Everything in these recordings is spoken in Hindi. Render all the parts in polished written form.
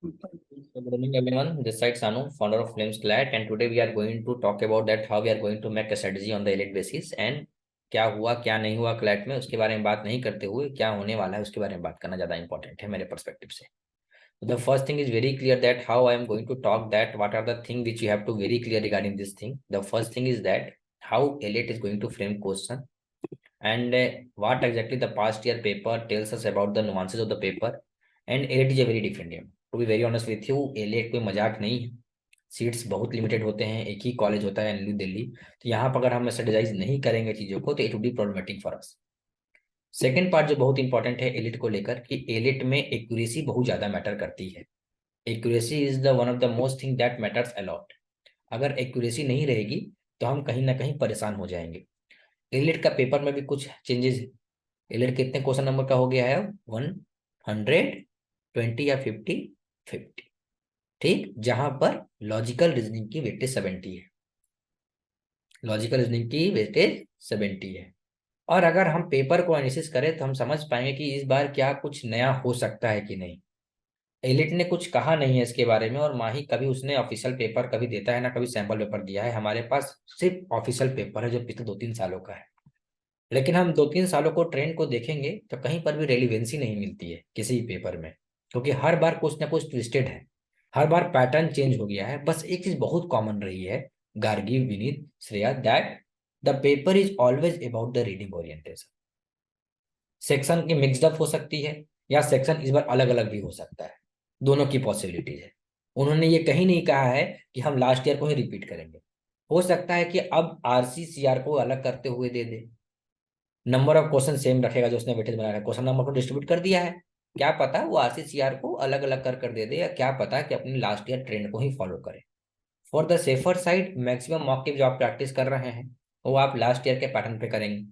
So good evening everyone. This side Sanu, founder of Flames Glad, and today we are going to talk about that how we are going to make a strategy on the elite basis and क्या हुआ क्या नहीं हुआ क्लैट में उसके बारे में बात नहीं करते हुए क्या होने वाला है उसके बारे में बात करना ज्यादा इंपॉर्टेंट है मेरे पर्सपेक्टिव से. The first thing is very clear that how I am going to talk that what are the things which you have to very clear regarding this thing. The first thing is that how elite is going to frame question and what exactly the past year paper tells us about the nuances of the paper. And elite is a very different game. To be very honest with you, elite कोई मजाक नहीं है. सीट्स बहुत लिमिटेड होते हैं, एक ही कॉलेज होता है न्यू दिल्ली. तो यहाँ पर अगर हम स्ट्रेटेजाइज नहीं करेंगे चीजों को तो it would be problematic for us. Second part जो बहुत इंपॉर्टेंट है एलिट को लेकर कि एलिट में एक्यूरेसी बहुत ज्यादा मैटर करती है. Accuracy is the one of the most thing that matters a lot. अगर एक्यूरेसी नहीं रहेगी तो हम कहीं ना कहीं परेशान हो जाएंगे. एलिट का पेपर में भी कुछ चेंजेस है. एलिट कितने क्वेश्चन नंबर का हो गया है? 120 या 50. ठीक, जहां पर लॉजिकल रीजनिंग की वेटेज 70 है. लॉजिकल रीजनिंग की वेटेज 70 है. और अगर हम पेपर को एनालिसिस करें तो हम समझ पाएंगे कि इस बार क्या कुछ नया हो सकता है कि नहीं. एलिट ने कुछ कहा नहीं है इसके बारे में, और माही कभी उसने ऑफिशियल पेपर कभी देता है ना कभी सैंपल पेपर दिया है. हमारे पास सिर्फ ऑफिशियल पेपर है जो पिछले 2-3 सालों का है. लेकिन हम 2-3 सालों को ट्रेंड को देखेंगे तो कहीं पर भी रेलिवेंसी नहीं मिलती है किसी भी पेपर में, क्योंकि हर बार कुछ ना कुछ ट्विस्टेड है. हर बार पैटर्न चेंज हो गया है. बस एक चीज बहुत कॉमन रही है, Gargi, Vineet, Shreya, that the paper is always about the reading orientation. Section की मिक्सड हो सकती है या सेक्शन इस बार अलग अलग भी हो सकता है. दोनों की पॉसिबिलिटीज है. उन्होंने ये कहीं नहीं कहा है कि हम लास्ट ईयर को ही रिपीट करेंगे. हो सकता है कि अब आरसीसीआर को अलग करते हुए दे दे. नंबर ऑफ क्वेश्चन सेम रखेगा जो उसने वेटेज बनाया है, क्वेश्चन नंबर को डिस्ट्रीब्यूट कर दिया है. क्या पता वो आरसीसीआर को अलग अलग कर दे दे, या क्या पता कि अपनी लास्ट ईयर ट्रेंड को ही फॉलो करे. For the safer side maximum mock की जो आप प्रैक्टिस कर रहे हैं वो आप लास्ट ईयर के पैटर्न पे करेंगे.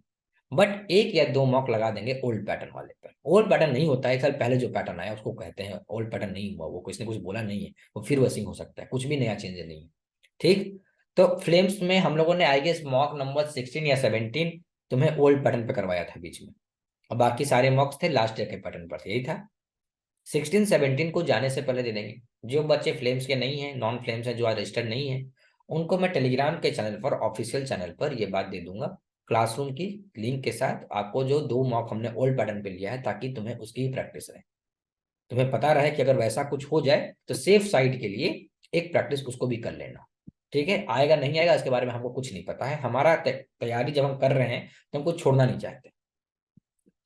बट एक या दो मॉक लगा देंगे ओल्ड पैटर्न वाले पर. ओल्ड पैटर्न नहीं होता है, एक साल पहले जो पैटर्न आया उसको कहते हैं ओल्ड पैटर्न. नहीं हुआ वो, किसी ने कुछ बोला नहीं है, वो फिर वैसिंग हो सकता है, कुछ भी नया चेंज नहीं है. ठीक. तो फ्लेम्स में हम लोगों ने आई गेस मॉक नंबर 16 या 17 तुम्हें ओल्ड पैटर्न पे करवाया था बीच में, और बाकी सारे मॉक्स थे लास्ट ईयर के पैटर्न पर. यही था. 16-17 को जाने से पहले दे देंगे. जो बच्चे फ्लेम्स के नहीं हैं, नॉन फ्लेम्स हैं, जो आज रजिस्टर्ड नहीं है, उनको मैं टेलीग्राम के चैनल पर, ऑफिशियल चैनल पर ये बात दे दूंगा क्लासरूम की लिंक के साथ आपको, जो दो मॉक हमने ओल्ड पैटर्न पे लिया है, ताकि तुम्हें उसकी ही प्रैक्टिस रहे. तुम्हें पता रहे कि अगर वैसा कुछ हो जाए तो सेफ साइड के लिए एक प्रैक्टिस उसको भी कर लेना. ठीक है, आएगा नहीं आएगा इसके बारे में हमको कुछ नहीं पता है. हमारा तैयारी जब हम कर रहे हैं तो हमको छोड़ना नहीं चाहते.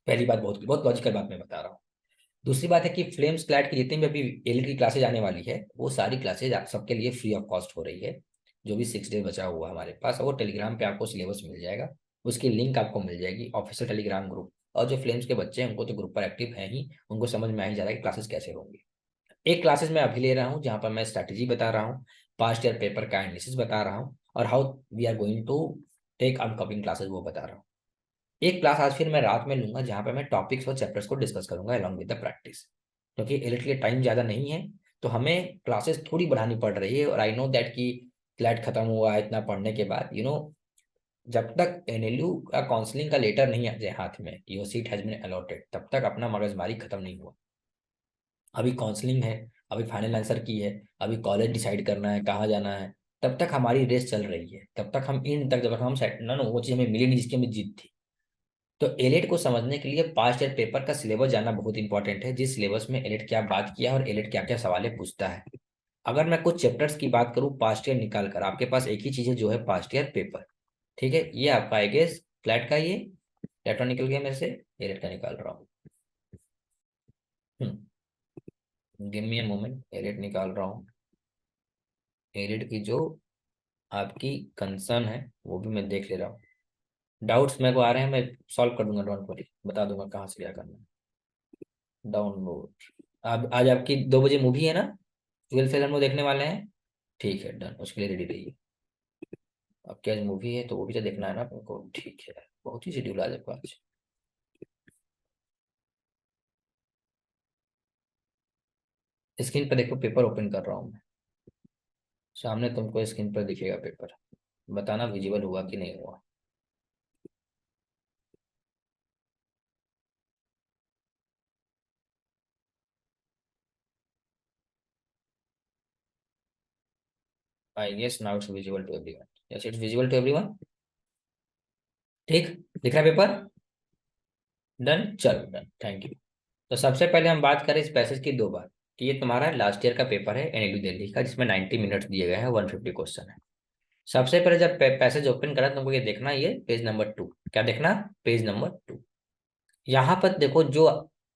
पहली बात, बहुत बहुत लॉजिकल बात मैं बता रहा हूँ. दूसरी बात है कि फ्लेम्स क्लैट की जितनी भी अभी एल की क्लासेज आने वाली है वो सारी क्लासेज आप सबके लिए फ्री ऑफ कॉस्ट हो रही है. जो भी 6 डे बचा हुआ है हमारे पास, वो टेलीग्राम पे आपको सिलेबस मिल जाएगा. उसकी लिंक आपको मिल जाएगी ऑफिशियल टेलीग्राम ग्रुप. और जो फ्लेम्स के बच्चे हैं उनको तो ग्रुप पर एक्टिव है ही, उनको समझ में आ ही जा रहा है कि क्लासेस कैसे होंगी. एक क्लासेस मैं अभी ले रहा हूँ जहाँ पर मैं स्ट्रैटेजी बता रहा हूँ, पास्ट ईयर पेपर का एनालिसिस बता रहा हूँ, और how we are going to take upcoming classes वो बता रहा हूँ. एक क्लास आज फिर मैं रात में लूंगा जहां पे मैं टॉपिक्स और चैप्टर्स को डिस्कस करूंगा अलॉन्ग विद द प्रैक्टिस. क्योंकि एलिट के टाइम ज्यादा नहीं है तो हमें क्लासेस थोड़ी बढ़ानी पड़ रही है. और आई नो दैट कि क्लैट खत्म हुआ है इतना पढ़ने के बाद, जब तक एनएलयू का काउंसलिंग का लेटर नहीं आ जाए हाथ में, your seat has been allotted, तब तक अपना मगजमारी खत्म नहीं हुआ. अभी काउंसलिंग है, अभी फाइनल आंसर की है, अभी कॉलेज डिसाइड करना है कहाँ जाना है. तब तक हमारी रेस चल रही है, तब तक हम इन तक, जब तक हम सेट ना वो चीज हमें मिली नहीं जिसकी हमें जीत थी. तो एलिट को समझने के लिए पास्ट ईयर पेपर का सिलेबस जानना बहुत इंपॉर्टेंट है, जिस सिलेबस में एलिट क्या बात किया है और एलिट क्या क्या सवाल पूछता है. अगर मैं कुछ चैप्टर्स की बात करूं पास्ट ईयर निकाल कर, आपके पास एक ही चीज है जो है पास्ट ईयर पेपर. ठीक है, ये आपका आई गेस फ्लैट का, ये लेटर निकल गया मेरे से, एलिट का निकाल रहा हूँ. Give me a moment, elite निकाल रहा हूँ. एलिट की जो आपकी कंसर्न है वो भी मैं देख ले रहा हूँ. डाउट्स मेरे को आ रहे हैं, मैं सॉल्व कर दूंगा, डोंट वरी, बता दूंगा कहाँ से क्या करना है. डाउनलोड. अब आज आपकी 2 बजे मूवी है ना, 12 फेल हम लोग देखने वाले हैं. ठीक है, डन, उसके लिए रेडी रहिए. अब क्या मूवी है तो वो भी तो देखना है ना अपने को. ठीक है, बहुत ही शेड्यूल आज आपका आज. स्क्रीन पर देखो, पेपर ओपन कर रहा हूँ मैं. सामने तुमको स्क्रीन पर दिखेगा पेपर. बताना विजिबल हुआ कि नहीं हुआ. I guess now it's visible to everyone. Yes it's visible to everyone. ठीक, दिख रहा है पेपर? डन, चलो डन, थैंक यू। तो सबसे पहले हम बात करें इस पैसेज की दो बार, कि ये तुम्हारा लास्ट ईयर का पेपर है एनएलयू दिल्ली का, जिसमें 90 मिनट्स दिए गए हैं, 150 क्वेश्चन है। सबसे पहले जब पैसेज ओपन करा तुमको ये देखना, ये पेज नंबर 2, क्या देखना? Page number 2। यहाँ पर देखो, जो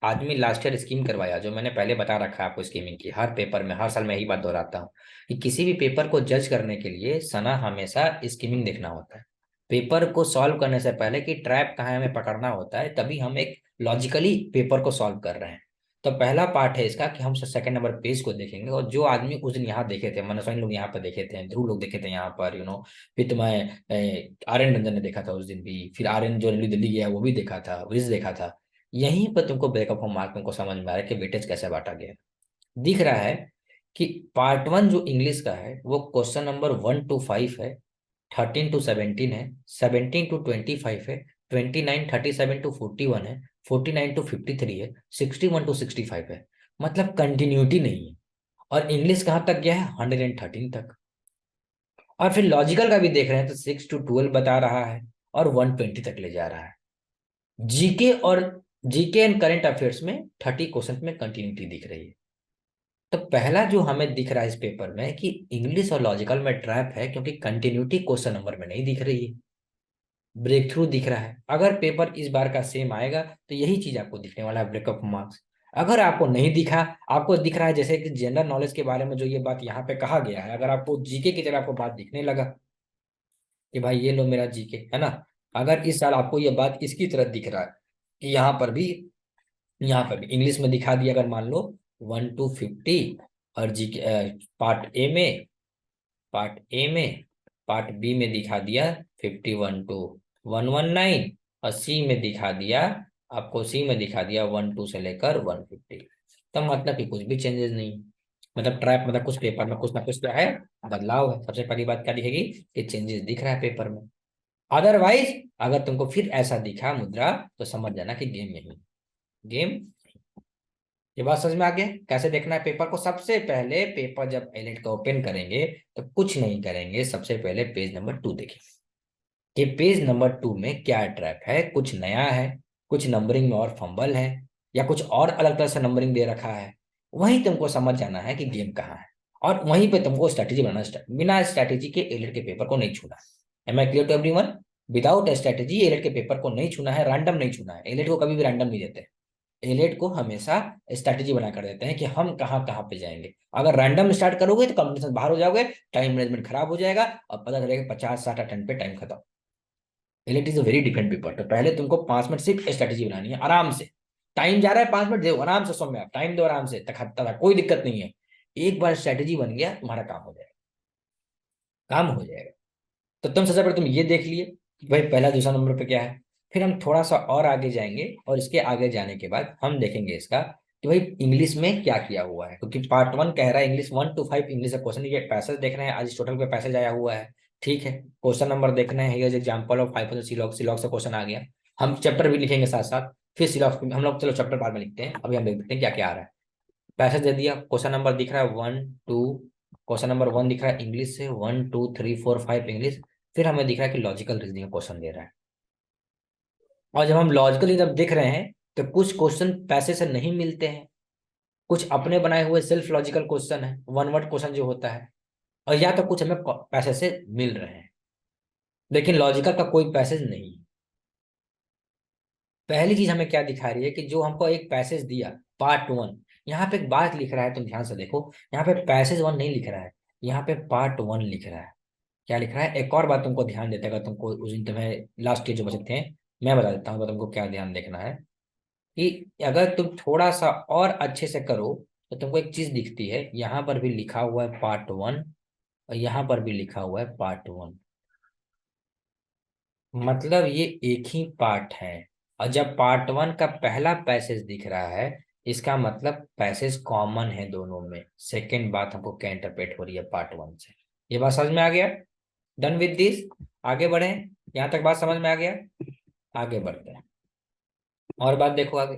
आदमी लास्ट ईयर स्कीम करवाया, जो मैंने पहले बता रखा है आपको स्कीमिंग की, हर पेपर में हर साल मैं यही बात दोहराता हूँ कि किसी भी पेपर को जज करने के लिए सना हमेशा स्कीमिंग देखना होता है। पेपर को सॉल्व करने से पहले कि ट्रैप कहाँ है हमें पकड़ना होता है, तभी हम एक लॉजिकली पेपर को सॉल्व कर रहे हैं। तो पहला पार्ट है इसका कि हम सेकंड नंबर पेज को देखेंगे, और जो आदमी उस दिन यहाँ देखे थे, मनोज लोग यहाँ पर देखे थे, ध्रुव लोग देखे थे यहाँ पर, फिर तुम्हें आर्यन रंजन ने देखा था उस दिन भी, फिर आर्यन जो नई दिल्ली गया वो भी देखा था, विज देखा था। यहीं पर तुमको ब्रेकअप ऑफ मार्क तुमको समझ में आ रहा है कि वेटेज कैसे बांटा गया है। दिख रहा है कि पार्ट 1 जो इंग्लिश का है वो क्वेश्चन नंबर 1 to 5 है, 13 to 17 है, 17 to 25 है, 29 37 to 41 है, 49 to 53 है, 61 to 65 है। मतलब कंटिन्यूटी नहीं है। और इंग्लिश कहाँ तक गया है? 113 तक। और फिर लॉजिकल का भी देख रहे हैं तो 6 to 12 बता रहा है, और 120 तक ले जा रहा है। जीके और जीके एंड करंट अफेयर्स में 30 क्वेश्चन में कंटिन्यूटी दिख रही है। तो पहला जो हमें दिख रहा है इस पेपर में कि इंग्लिश और लॉजिकल में ट्रैप है, क्योंकि कंटिन्यूटी क्वेश्चन नंबर में नहीं दिख रही है, ब्रेक थ्रू दिख रहा है। अगर पेपर इस बार का सेम आएगा तो यही चीज आपको दिखने वाला है, ब्रेकअप मार्क्स। अगर आपको नहीं दिखा, आपको दिख रहा है जैसे कि जनरल नॉलेज के बारे में जो ये बात यहाँ पे कहा गया है, अगर आपको जीके की तरह आपको बात दिखने लगा कि भाई ये लो मेरा जीके है ना, अगर इस साल आपको ये बात इसकी तरह दिख रहा है कि यहाँ पर भी इंग्लिश में दिखा दिया, अगर मान लो 1 to 50, और जी पार्ट ए में पार्ट बी में दिखा दिया 51 to 119, और सी में दिखा दिया, आपको सी में दिखा दिया 1 2 से लेकर 150। तो मतलब कि कुछ भी चेंजेस नहीं, मतलब ट्रैप, मतलब कुछ पेपर में कुछ ना कुछ क्या है, बदलाव है। सबसे पहली बात क्या दिखेगी कि चेंजेस दिख रहा है पेपर में। अदरवाइज अगर तुमको फिर ऐसा दिखा मुद्रा, तो समझ जाना कि गेम यही, गेम। ये बात समझ में आ गया कैसे देखना है पेपर को? सबसे पहले पेपर जब एलिट का ओपन करेंगे तो कुछ नहीं करेंगे, सबसे पहले पेज नंबर 2 देखेंगे कि पेज नंबर 2 में क्या ट्रैप है, कुछ नया है, कुछ नंबरिंग में और फंबल है, या कुछ और अलग तरह से नंबरिंग दे रखा है। वहीं तुमको समझ जाना है कि गेम कहाँ है, और वहीं पे तुमको स्ट्रैटेजी बनाना, बिना स्ट्रैटेजी के एलिट के पेपर को नहीं छूना है। Am I clear to everyone? Without strategy elite के पेपर को नहीं छूना है, रैंडम नहीं छूना है। एलिट को कभी भी रैंडम नहीं देते, एलिट को हमेशा स्ट्रैटेजी बना कर देते हैं कि हम कहाँ कहाँ पे जाएंगे। अगर रैंडम स्टार्ट करोगे तो कंपटीशन बाहर हो जाओगे, टाइम मैनेजमेंट खराब हो जाएगा, और पता चलेगा 50-60 अटेम्प्ट पे टाइम खत्म। Elite is a very different paper. तो पहले तुमको 5 मिनट सिर्फ स्ट्रैटेजी बनानी है, आराम से। टाइम जा रहा है, 5 मिनट दो आराम से, सो में आप टाइम दो आराम से, तक कोई दिक्कत नहीं है। एक बार स्ट्रैटेजी बन गया तुम्हारा काम हो जाएगा, काम हो जाएगा। तो तुम सबसे पहले तुम ये देख लिए कि भाई पहला दूसरा नंबर पे क्या है। फिर हम थोड़ा सा और आगे जाएंगे, और इसके आगे जाने के बाद हम देखेंगे इसका कि भाई इंग्लिश में क्या किया हुआ है, क्योंकि पार्ट 1 कह रहा है इंग्लिश 1 to 5 इंग्लिश का क्वेश्चन। ये पैसेज देख रहे हैं, आज टोटल पे पैसेज आया हुआ है, ठीक है। क्वेश्चन नंबर देखना है, हियर इज एग्जांपल ऑफ 5 सिलॉग, सिलॉग से क्वेश्चन आ गया। हम चैप्टर भी लिखेंगे साथ साथ, फिर सिलॉग हम लोग, चलो चैप्टर बाद में लिखते हैं, अभी हम देखते हैं क्या क्या आ रहा है। पैसेज दे दिया, क्वेश्चन नंबर दिख रहा है 1 2, क्वेश्चन नंबर 1 दिख रहा है इंग्लिश से, 1 2 3 4 5 इंग्लिश। फिर हमें दिख रहा है कि लॉजिकल रीजनिंग का क्वेश्चन दे रहा है। और जब हम लॉजिकली जब देख रहे हैं तो कुछ क्वेश्चन पैसे से नहीं मिलते हैं, कुछ अपने बनाए हुए सेल्फ लॉजिकल क्वेश्चन है, वन वर्ड क्वेश्चन जो होता है, और या तो कुछ हमें पैसे से मिल रहे हैं, लेकिन लॉजिकल का कोई पैसेज नहीं है। पहली चीज हमें क्या दिखा रही है कि जो हमको एक पैसेज दिया पार्ट 1, यहाँ पे एक बात लिख रहा है, तुम ध्यान से देखो, यहाँ पे पैसेज 1 नहीं लिख रहा है, यहाँ पे पार्ट 1 लिख रहा है। क्या लिख रहा है? एक और बात तुमको ध्यान देते, अगर तुमको उस दिन तुम्हें लास्ट के जो बचे थे, मैं बता देता हूँ तो तुमको क्या ध्यान देखना है कि अगर तुम थोड़ा सा और अच्छे से करो तो तुमको एक चीज दिखती है, यहाँ पर भी लिखा हुआ है पार्ट 1, और यहाँ पर भी लिखा हुआ है पार्ट 1। मतलब ये एक ही पार्ट है। और जब पार्ट 1 का पहला पैसेज दिख रहा है, इसका मतलब पैसेज कॉमन है दोनों में। सेकेंड बात हमको क्या इंटरप्रेट हो रही है पार्ट 1 से, ये बात समझ में आ गया? डन विद दिस, आगे बढ़े, यहाँ तक बात समझ में आ गया? आगे बढ़ते हैं, और बात देखो आगे।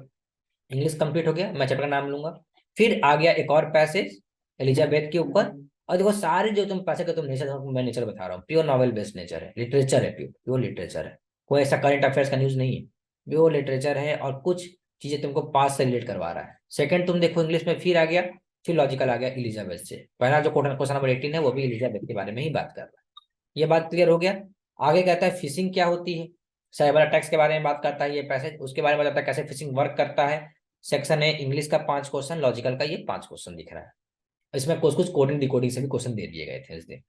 इंग्लिश कंप्लीट हो गया, मैं चैप्टर का नाम लूंगा। फिर आ गया एक और पैसेज एलिजाबेथ के ऊपर, और देखो सारे जो तुम पैसे का तुम नेचर, मैं नेचर बता रहा हूँ, प्योर नॉवेल बेस्ड नेचर है, लिटरेचर है, प्योर प्योर लिटरेचर है, कोई ऐसा करंट अफेयर्स का न्यूज नहीं है, प्योर लिटरेचर है। और कुछ चीजें तुमको पास से रिलेट करवा रहा है। सेकंड तुम देखो इंग्लिश में फिर आ गया, फिर लॉजिकल आ गया इलिजाबेथ से। पहला जो क्वेश्चन नंबर 18 है वो भी इलिजाबेथ के बारे में ही बात कर रहा है। ये बात क्लियर हो गया। आगे कहता है फिशिंग क्या होती है, साइबर अटैक्स के बारे में बात करता है ये पैसेज, उसके बारे में बताता है कैसे फिशिंग वर्क करता है। सेक्शन है इंग्लिश का 5 क्वेश्चन, लॉजिकल का ये 5 क्वेश्चन दिख रहा है। इसमें कुछ कुछ कोडिंग डिकोडिंग से भी क्वेश्चन दे दिए गए थे इस दिन।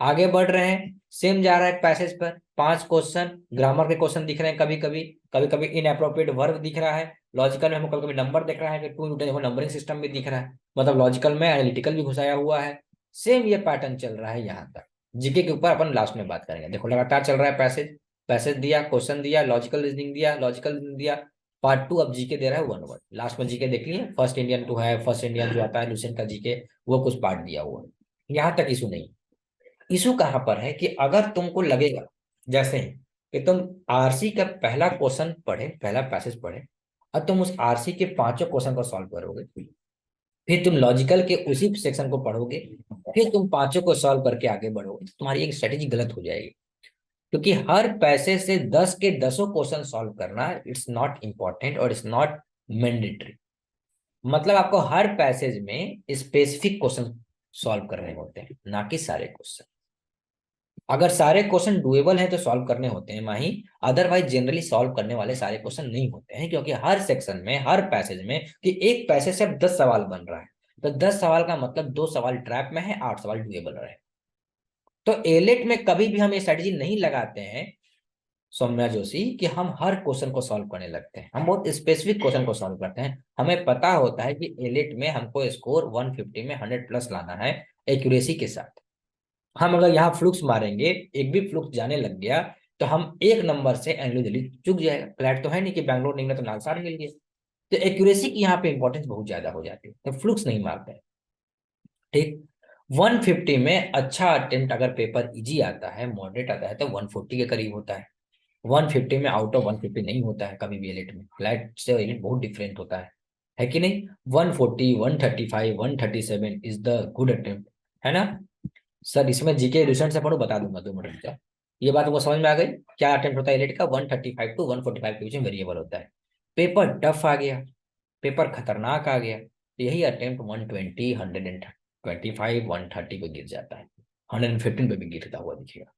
आगे बढ़ रहे हैं, सेम जा रहा है पैसेज पर, 5 क्वेश्चन ग्रामर के क्वेश्चन दिख रहे हैं, कभी कभी कभी कभी इनएप्रोप्रिएट वर्ब दिख रहा है। लॉजिकल में हमको कभी कभी नंबर दिख रहा है कि टू देखो नंबरिंग सिस्टम भी दिख रहा है, मतलब लॉजिकल में एनालिटिकल भी घुसाया हुआ है। सेम ये पैटर्न चल रहा है यहाँ तक। जीके के ऊपर अपन लास्ट में बात करेंगे। देखो लगातार चल रहा है पैसेज, पैसेज दिया, क्वेश्चन दिया, लॉजिकल रीजनिंग दिया, लॉजिकल रीजनिंग दिया, पार्ट 2 अब जीके दे रहा है 1 वर्ड। लास्ट में जीके देख लिए, फर्स्ट इंडियन 2 है, फर्स्ट इंडियन जो आता है लुसेंट का जीके, वो कुछ पार्ट दिया हुआ है। यहाँ तक इशू नहीं। इशू कहाँ पर है कि अगर तुमको लगेगा जैसे कि तुम आरसी का पहला क्वेश्चन पढ़े, पहला पैसेज पढ़े, और तुम उस आरसी के 5 क्वेश्चन को सॉल्व करोगे, फिर तुम लॉजिकल के उसी सेक्शन को पढ़ोगे, फिर तुम 5 को सॉल्व करके आगे बढ़ोगे, तो तुम्हारी एक स्ट्रेटेजी गलत हो जाएगी। क्योंकि हर पैसे से 10 के 10 क्वेश्चन सॉल्व करना इट्स नॉट इम्पॉर्टेंट और इट्स नॉट मैंडेटरी। मतलब आपको हर पैसेज में स्पेसिफिक क्वेश्चन सॉल्व करने होते हैं, ना कि सारे क्वेश्चन। अगर सारे क्वेश्चन डुएबल हैं तो सॉल्व करने होते हैं माही, अदरवाइज जनरली सॉल्व करने वाले सारे क्वेश्चन नहीं होते हैं, क्योंकि हर सेक्शन में, हर पैसेज में, कि एक पैसेज से अब 10 सवाल बन रहा है, तो 10 सवाल का मतलब 2 सवाल ट्रैप में है, 8 सवाल डुएबल रहे। तो एलेट में कभी भी हम ये स्ट्रेटेजी नहीं लगाते हैं सौम्या जोशी कि हम हर क्वेश्चन को सॉल्व करने लगते हैं। हम बहुत स्पेसिफिक क्वेश्चन को सॉल्व करते हैं। हमें पता होता है कि एलेट में हमको स्कोर 150 में 100 प्लस लाना है एक्यूरेसी के साथ। हम अगर यहाँ फ्लुक्स मारेंगे, एक भी फ्लुक्स जाने लग गया, तो हम एक नंबर से एंग्लो दिल्ली चुक जाएगा। फ्लैट तो है नहीं कि बैंगलोर निकला तो नालसार मिल गया। तो एक्यूरेसी की यहाँ पे इंपॉर्टेंस बहुत ज्यादा हो जाती है, तो फ्लुक्स नहीं मारते हैं। ठीक। 150 में अच्छा अटेम्प्ट अगर पेपर इजी आता है, मॉडरेट आता है, तो 140 के करीब होता है। 150 में आउट ऑफ 150 नहीं होता है कभी भी एलिट में। फ्लैट से एलिट बहुत डिफरेंट होता है कि नहीं। 140, 135, 137 इज द गुड अटेम्प्ट, है ना। सर इसमें जीके रिसेंट से पढ़ो, बता दूंगा 2 मिनट का। ये बात वो समझ में आ गई, क्या अटेम्प्ट होता है एलिट का। 135 टू 145 के बीच में वेरिएबल होता है। पेपर टफ आ गया, पेपर खतरनाक आ गया, तो यही अटेम्प्ट 120, 125, 130 पे गिर जाता है, 115 पे भी गिरता हुआ दिखेगा।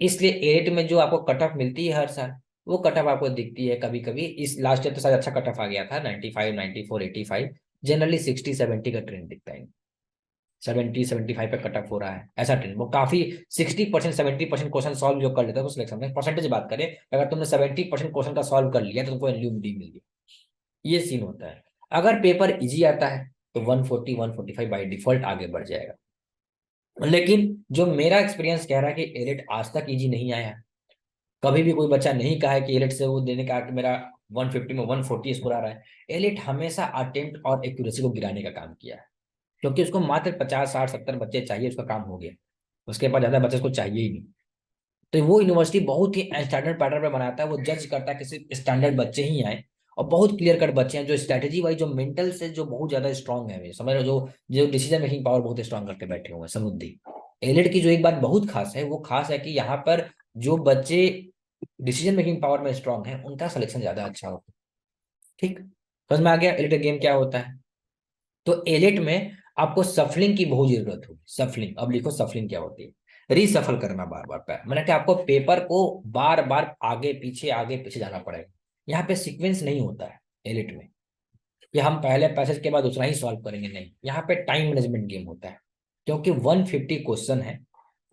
इसलिए एट में जो आपको कट ऑफ मिलती है हर साल, वो कट ऑफ आपको दिखती है कभी कभी। इस लास्ट ईयर तो शायद अच्छा कट ऑफ आ गया था, 95, 94, 85। जनरली 60, 70 का ट्रेंड दिखता है। 70, 75 पे कट ऑफ हो रहा है, ऐसा ट्रेंड। वो काफी 60%, 70% क्वेश्चन सॉल्व जो कर लेता है वो सिलेक्शन में, परसेंटेज बात करें, अगर तुमने 70% क्वेश्चन का सॉल्व कर लिया तो तुमको एलयू डी मिल गया। ये सीन होता है। अगर पेपर इजी आता है तो 140, 145 बाई डिफॉल्ट आगे बढ़ जाएगा। लेकिन जो मेरा एक्सपीरियंस कह रहा है कि एलिट आज तक इजी नहीं आया। कभी भी कोई बच्चा नहीं कहा है कि एलिट से वो देने का कि मेरा 150 में 140 स्कोर आ रहा है। एलिट हमेशा अटेम्प्ट और एक्यूरेसी को गिराने का काम किया है, क्योंकि उसको मात्र 50, 60, 70 बच्चे चाहिए, उसका काम हो गया। उसके बाद ज्यादा बच्चे उसको चाहिए ही नहीं। तो वो यूनिवर्सिटी बहुत ही स्टैंडर्ड पैटर्न पे बनाता है, वो जज करता है कि सिर्फ स्टैंडर्ड बच्चे ही आए, और बहुत क्लियर कट बच्चे हैं जो स्ट्रेटेजी वाइज, जो मेंटल से जो बहुत ज्यादा स्ट्रांग है, समझ रहे हो, जो जो डिसीजन मेकिंग पावर बहुत स्ट्रांग करके बैठे हुए हैं समुद्री। एलिट की जो एक बात बहुत खास है, वो खास है कि यहाँ पर जो बच्चे डिसीजन मेकिंग पावर में स्ट्रांग है उनका सिलेक्शन ज्यादा अच्छा होता है। ठीक, समझ में आ गया एलिट गेम क्या होता है। तो एलिट में आपको सफलिंग की बहुत जरूरत होगी। सफलिंग, अब लिखो सफलिंग क्या होती है। रीसफल करना बार बार, मैंने कि आपको पेपर को बार बार आगे पीछे जाना पड़ेगा। यहाँ पे सीक्वेंस नहीं होता है एलिट में, कि हम पहले पैसेज के बाद दूसरा ही सॉल्व करेंगे, नहीं। यहाँ पे टाइम मैनेजमेंट गेम होता है, क्योंकि 150 क्वेश्चन है,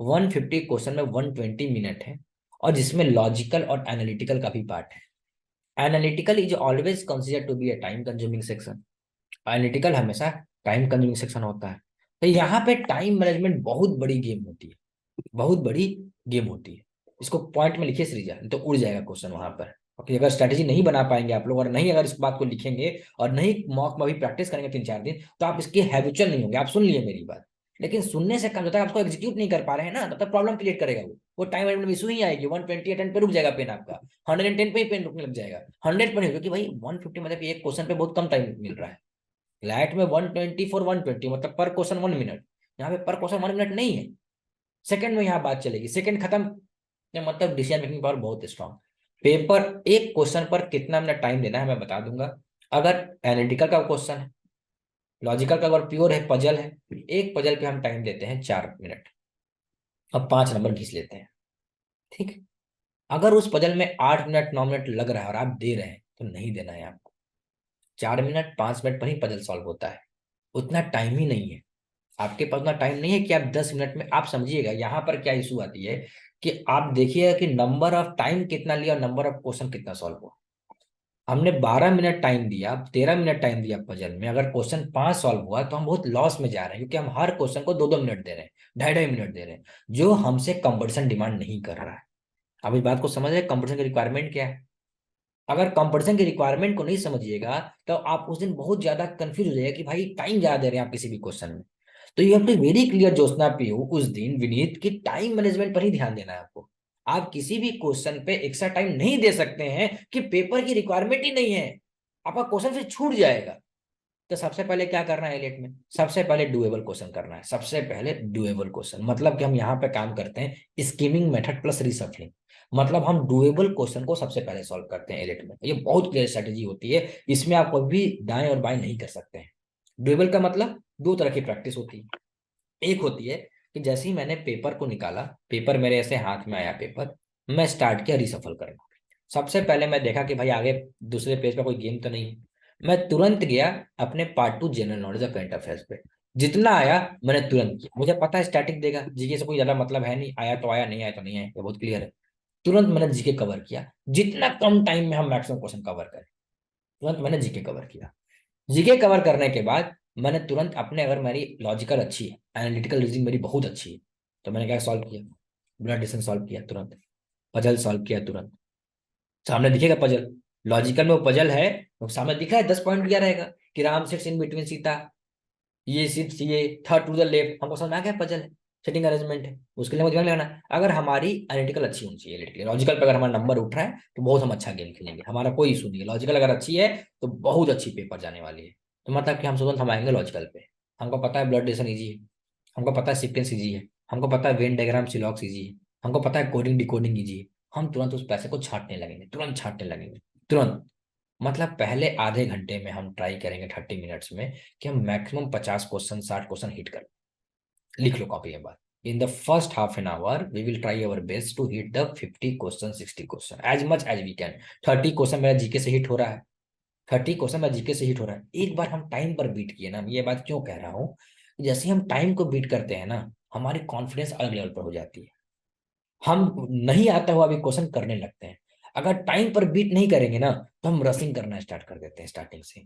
150 क्वेश्चन में 120 मिनट है, और जिसमें लॉजिकल और एनालिटिकल का भी पार्ट है। Analytical is always consider to be a time consuming section. Analytical हमेशा टाइम कंज्यूमिंग सेक्शन होता है। तो यहाँ पे टाइम मैनेजमेंट बहुत बड़ी गेम होती है, बहुत बड़ी गेम होती है। इसको पॉइंट में लिखिए सृजा, नहीं तो उड़ जाएगा क्वेश्चन वहां पर। ओके, अगर स्ट्रेटेजी नहीं बना पाएंगे आप लोग, और नहीं अगर इस बात को लिखेंगे, और नहीं मॉक में भी प्रैक्टिस करेंगे 3-4 दिन, तो आप इसके हैबिचुअल नहीं होंगे। आप सुन लिए मेरी बात, लेकिन सुनने से कम होता है, आपको एग्जीक्यूट नहीं कर पा रहे हैं ना, तब तक प्रॉब्लम क्रिएट करेगा वो टाइम मैनेजमेंट इशू ही आएगी। 120 अटेम्प्ट पे रुक जाएगा पेन आपका, 110 पे ही पेन रुकने लग जाएगा, 100 पर नहीं, क्योंकि भाई 150 मतलब एक क्वेश्चन पे बहुत कम टाइम मिल रहा है। फ्लैट में 120 फॉर 120 मतलब पर क्वेश्चन 1 मिनट, यहाँ पे पर क्वेश्चन 1 मिनट नहीं है, सेकंड में यहाँ बात चलेगी, सेकंड खत्म। या मतलब डिसीजन मेकिंग पावर बहुत स्ट्रांग। पेपर एक क्वेश्चन पर कितना मिनट टाइम देना है मैं बता दूंगा। अगर एनालिटिकल का क्वेश्चन है, लॉजिकल का अगर प्योर है, पजल है, एक पजल पे हम टाइम देते हैं 4 मिनट। अब 5 नंबर घिस लेते हैं, ठीक है। अगर उस पजल में 8 मिनट 9 मिनट लग रहा है और आप दे रहे हैं तो नहीं देना है आपको। 4 मिनट 5 मिनट पर ही पजल सॉल्व होता है, उतना टाइम ही नहीं है आपके पास। उतना टाइम नहीं है कि आप 10 मिनट में, आप समझिएगा यहाँ पर क्या इशू आती है कि आप देखिएगा कि नंबर ऑफ टाइम कितना लिया और नंबर ऑफ क्वेश्चन कितना सॉल्व हुआ। हमने 12 मिनट टाइम दिया, 13 मिनट टाइम दिया पजल में, अगर क्वेश्चन 5 सॉल्व हुआ तो हम बहुत लॉस में जा रहे हैं, क्योंकि हम हर क्वेश्चन को 2-2 मिनट दे रहे हैं, 2.5-2.5 मिनट दे रहे हैं, जो हमसे कंपटीशन डिमांड नहीं कर रहा है। अब इस बात को समझ रहे, कंपटीशन की रिक्वायरमेंट क्या है। अगर कंपटीशन की रिक्वायरमेंट को नहीं समझिएगा तो आप उस दिन बहुत ज्यादा कंफ्यूज हो जाएगा कि भाई टाइम ज्यादा दे रहे हैं आप किसी भी क्वेश्चन में। तो you have to very clear Jyotsna पीयू उस दिन विनीत की टाइम मैनेजमेंट पर ही ध्यान देना है आपको। आप किसी भी क्वेश्चन पे एक्स्ट्रा टाइम नहीं दे सकते हैं कि पेपर की रिक्वायरमेंट ही नहीं है, आपका क्वेश्चन फिर छूट जाएगा। तो सबसे पहले क्या करना है एलिट में, सबसे पहले डुएबल क्वेश्चन करना है, सबसे पहले डुएबल क्वेश्चन, मतलब कि हम यहाँ पे काम करते हैं स्कीमिंग मेथड प्लस रिसफलिंग। मतलब हम डुएबल क्वेश्चन को सबसे पहले सॉल्व करते हैं एलिट में, ये बहुत क्लियर स्ट्रेटेजी होती है, इसमें आप कभी भी दाएं और बाएं नहीं कर सकते हैं। डुएबल का मतलब दो तरह की प्रैक्टिस होती है। एक होती है कि जैसे ही मैंने पेपर को निकाला, पेपर मेरे ऐसे हाथ में आया पेपर, मैं स्टार्ट किया रिसफल करना। सबसे पहले मैं देखा कि भाई आगे दूसरे पेज पर कोई गेम तो नहीं है। मैं तुरंत गया अपने part 2 general knowledge of current affairs पे, जितना आया मैंने तुरंत किया। मुझे पता है स्टैटिक देगा, जीके से कोई ज्यादा मतलब है नहीं, आया तो आया, नहीं आया तो नहीं आया, ये बहुत क्लियर है। तुरंत मैंने जीके कवर किया, जितना कम टाइम में हम मैक्सिमम क्वेश्चन कवर करें, तुरंत मैंने जीके कवर किया। जीके कवर करने के बाद मैंने तुरंत अपने, अगर मेरी लॉजिकल अच्छी है, एनालिटिकल रीजनिंग मेरी बहुत अच्छी है, तो मैंने क्या सॉल्व किया, ब्लड डिस्टेंस सॉल्व किया तुरंत, पजल सॉल्व किया तुरंत। सामने दिखेगा पजल, लॉजिकल में वो पजल है तो सामने दिखा है, 10 पॉइंट दिया रहेगा कि Ram sits in between Sita, ये सिट्स, ये थर्ड टू द लेफ्ट, हमको समझ में आ गया पजल है, सेटिंग अरेंजमेंट है। उसके लिए मुझे ध्यान लगाना है। अगर हमारी एनालिटिकल अच्छी होनी चाहिए, लॉजिकल पे अगर हमारा नंबर उठ रहा है तो बहुत हम अच्छा गेम खेलेंगे, हमारा कोई इशू नहीं है। लॉजिकल अगर अच्छी है तो बहुत अच्छी पेपर जाने वाली है। तो मतलब कि हम तुरंत हम आएंगे लॉजिकल पे। हमको पता है ब्लड डिस्टेंस इजी है, हमको पता है सीक्वेंस इजी है, हमको पता है वेन डायग्राम सिलॉक्स इजी है, हमको पता है कोडिंग डिकोडिंग इजी है। हम तुरंत उस पैसे को छांटने लगेंगे, तुरंत छांटने लगेंगे, तुरंत। मतलब पहले आधे घंटे में हम ट्राई करेंगे, 30 मिनट्स में, कि हम मैक्सिमम 50 क्वेश्चन 60 क्वेश्चन हिट कर। लिख लो कॉपी में बात, in the first half an hour we will try our best to hit the 50 question 60 question as much as we can. 30 question मेरा जीके से हिट हो रहा है, 30 क्वेश्चन मेरा जीके से हिट हो रहा है। एक बार हम टाइम पर बीट किए ना, मैं ये बात क्यों कह रहा हूँ, जैसे ही हम टाइम को बीट करते हैं ना, हमारी कॉन्फिडेंस अलग लेवल पर हो जाती है, हम नहीं आता हुआ भी क्वेश्चन करने लगते हैं। अगर टाइम पर बीट नहीं करेंगे ना तो हम रसिंग करना स्टार्ट कर देते हैं स्टार्टिंग से।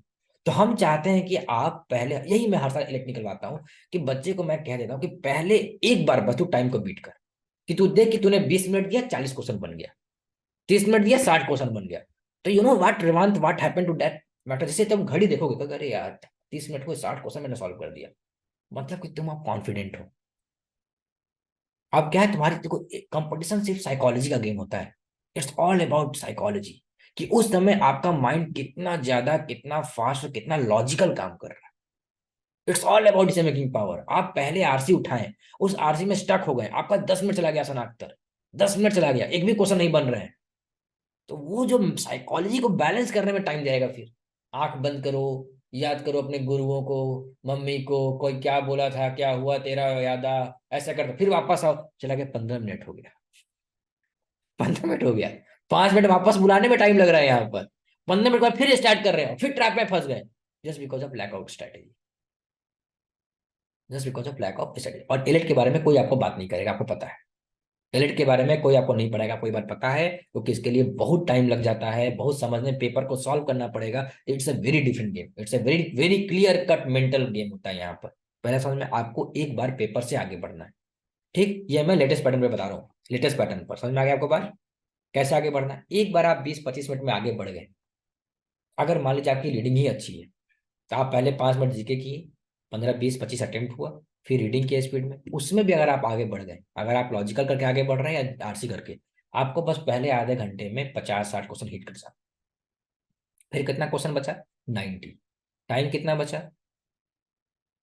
तो हम चाहते हैं कि आप पहले, यही मैं हर साल इलेक्ट निकलवाता हूँ कि बच्चे को मैं कह देता हूँ कि पहले एक बार बस तू टाइम को बीट कर, कि तू देख कि तूने 20 मिनट दिया 40 क्वेश्चन बन गया, 30 मिनट दिया 60 क्वेश्चन बन गया। तो you know what Rivant, what happened to that matter. जैसे तुम घड़ी देखोगे तो अरे यार 30 मिनट को 60 क्वेश्चन मैंने सॉल्व कर दिया, मतलब कि तुम आप कॉन्फिडेंट हो। अब क्या है, तुम्हारी देखो, कंपटीशन सिर्फ साइकोलॉजी का गेम होता है, इट्स ऑल अबाउट साइकोलॉजी, कि उस समय आपका माइंड कितना ज्यादा, कितना फास्ट और कितना लॉजिकल काम कर रहा है। It's all about decision making power. आप पहले आरसी उठाएं, उस आरसी में स्टक हो गए, आपका 10 मिनट चला गया सनाक्तर, 10 मिनट चला गया, एक भी क्वेश्चन नहीं बन रहे हैं, तो वो जो साइकोलॉजी को बैलेंस करने में टाइम जाएगा। फिर आंख बंद करो, याद करो अपने गुरुओं को, मम्मी को, कोई क्या बोला था, क्या हुआ तेरा यादा, ऐसा करते फिर वापस आओ, चला गया 15 मिनट हो गया, 15 मिनट हो गया, 5 मिनट वापस बुलाने में टाइम लग रहा है यहाँ पर, 15 मिनट बाद फिर स्टार्ट कर रहे हो, फिर ट्रैप में फंस गए, just because of lack of strategy, just because of lack of strategy. और एलिट के बारे में कोई आपको बात नहीं करेगा, आपको पता है, एलिट के बारे में कोई आपको नहीं पढ़ेगा, कोई बात पता है, क्योंकि इसके लिए बहुत टाइम लग जाता है, बहुत समझने, पेपर को सॉल्व करना पड़ेगा। It's a very different game, it's a very very clear cut mental game होता है यहाँ पर। पहले समझ में, आपको एक बार पेपर से आगे बढ़ना है, ठीक। ये मैं लेटेस्ट पैटर्न पे बता रहा हूँ, लेटेस्ट पैटर्न पर समझ में आ गया आपको बात, कैसे आगे बढ़ना है। एक बार आप 20-25 मिनट में आगे बढ़ गए, अगर मान लीजिए आपकी रीडिंग ही अच्छी है, तो आप पहले 5 मिनट जीके किए, 15-20-25 अटेम्प्ट हुआ, फिर रीडिंग किए स्पीड में, उसमें भी अगर आप आगे बढ़ गए, अगर आप लॉजिकल करके आगे बढ़ रहे हैं या आरसी करके, आपको बस पहले आधे घंटे में 50-60 क्वेश्चन हिट कर सकते। फिर कितना क्वेश्चन बचा, 90। टाइम कितना बचा,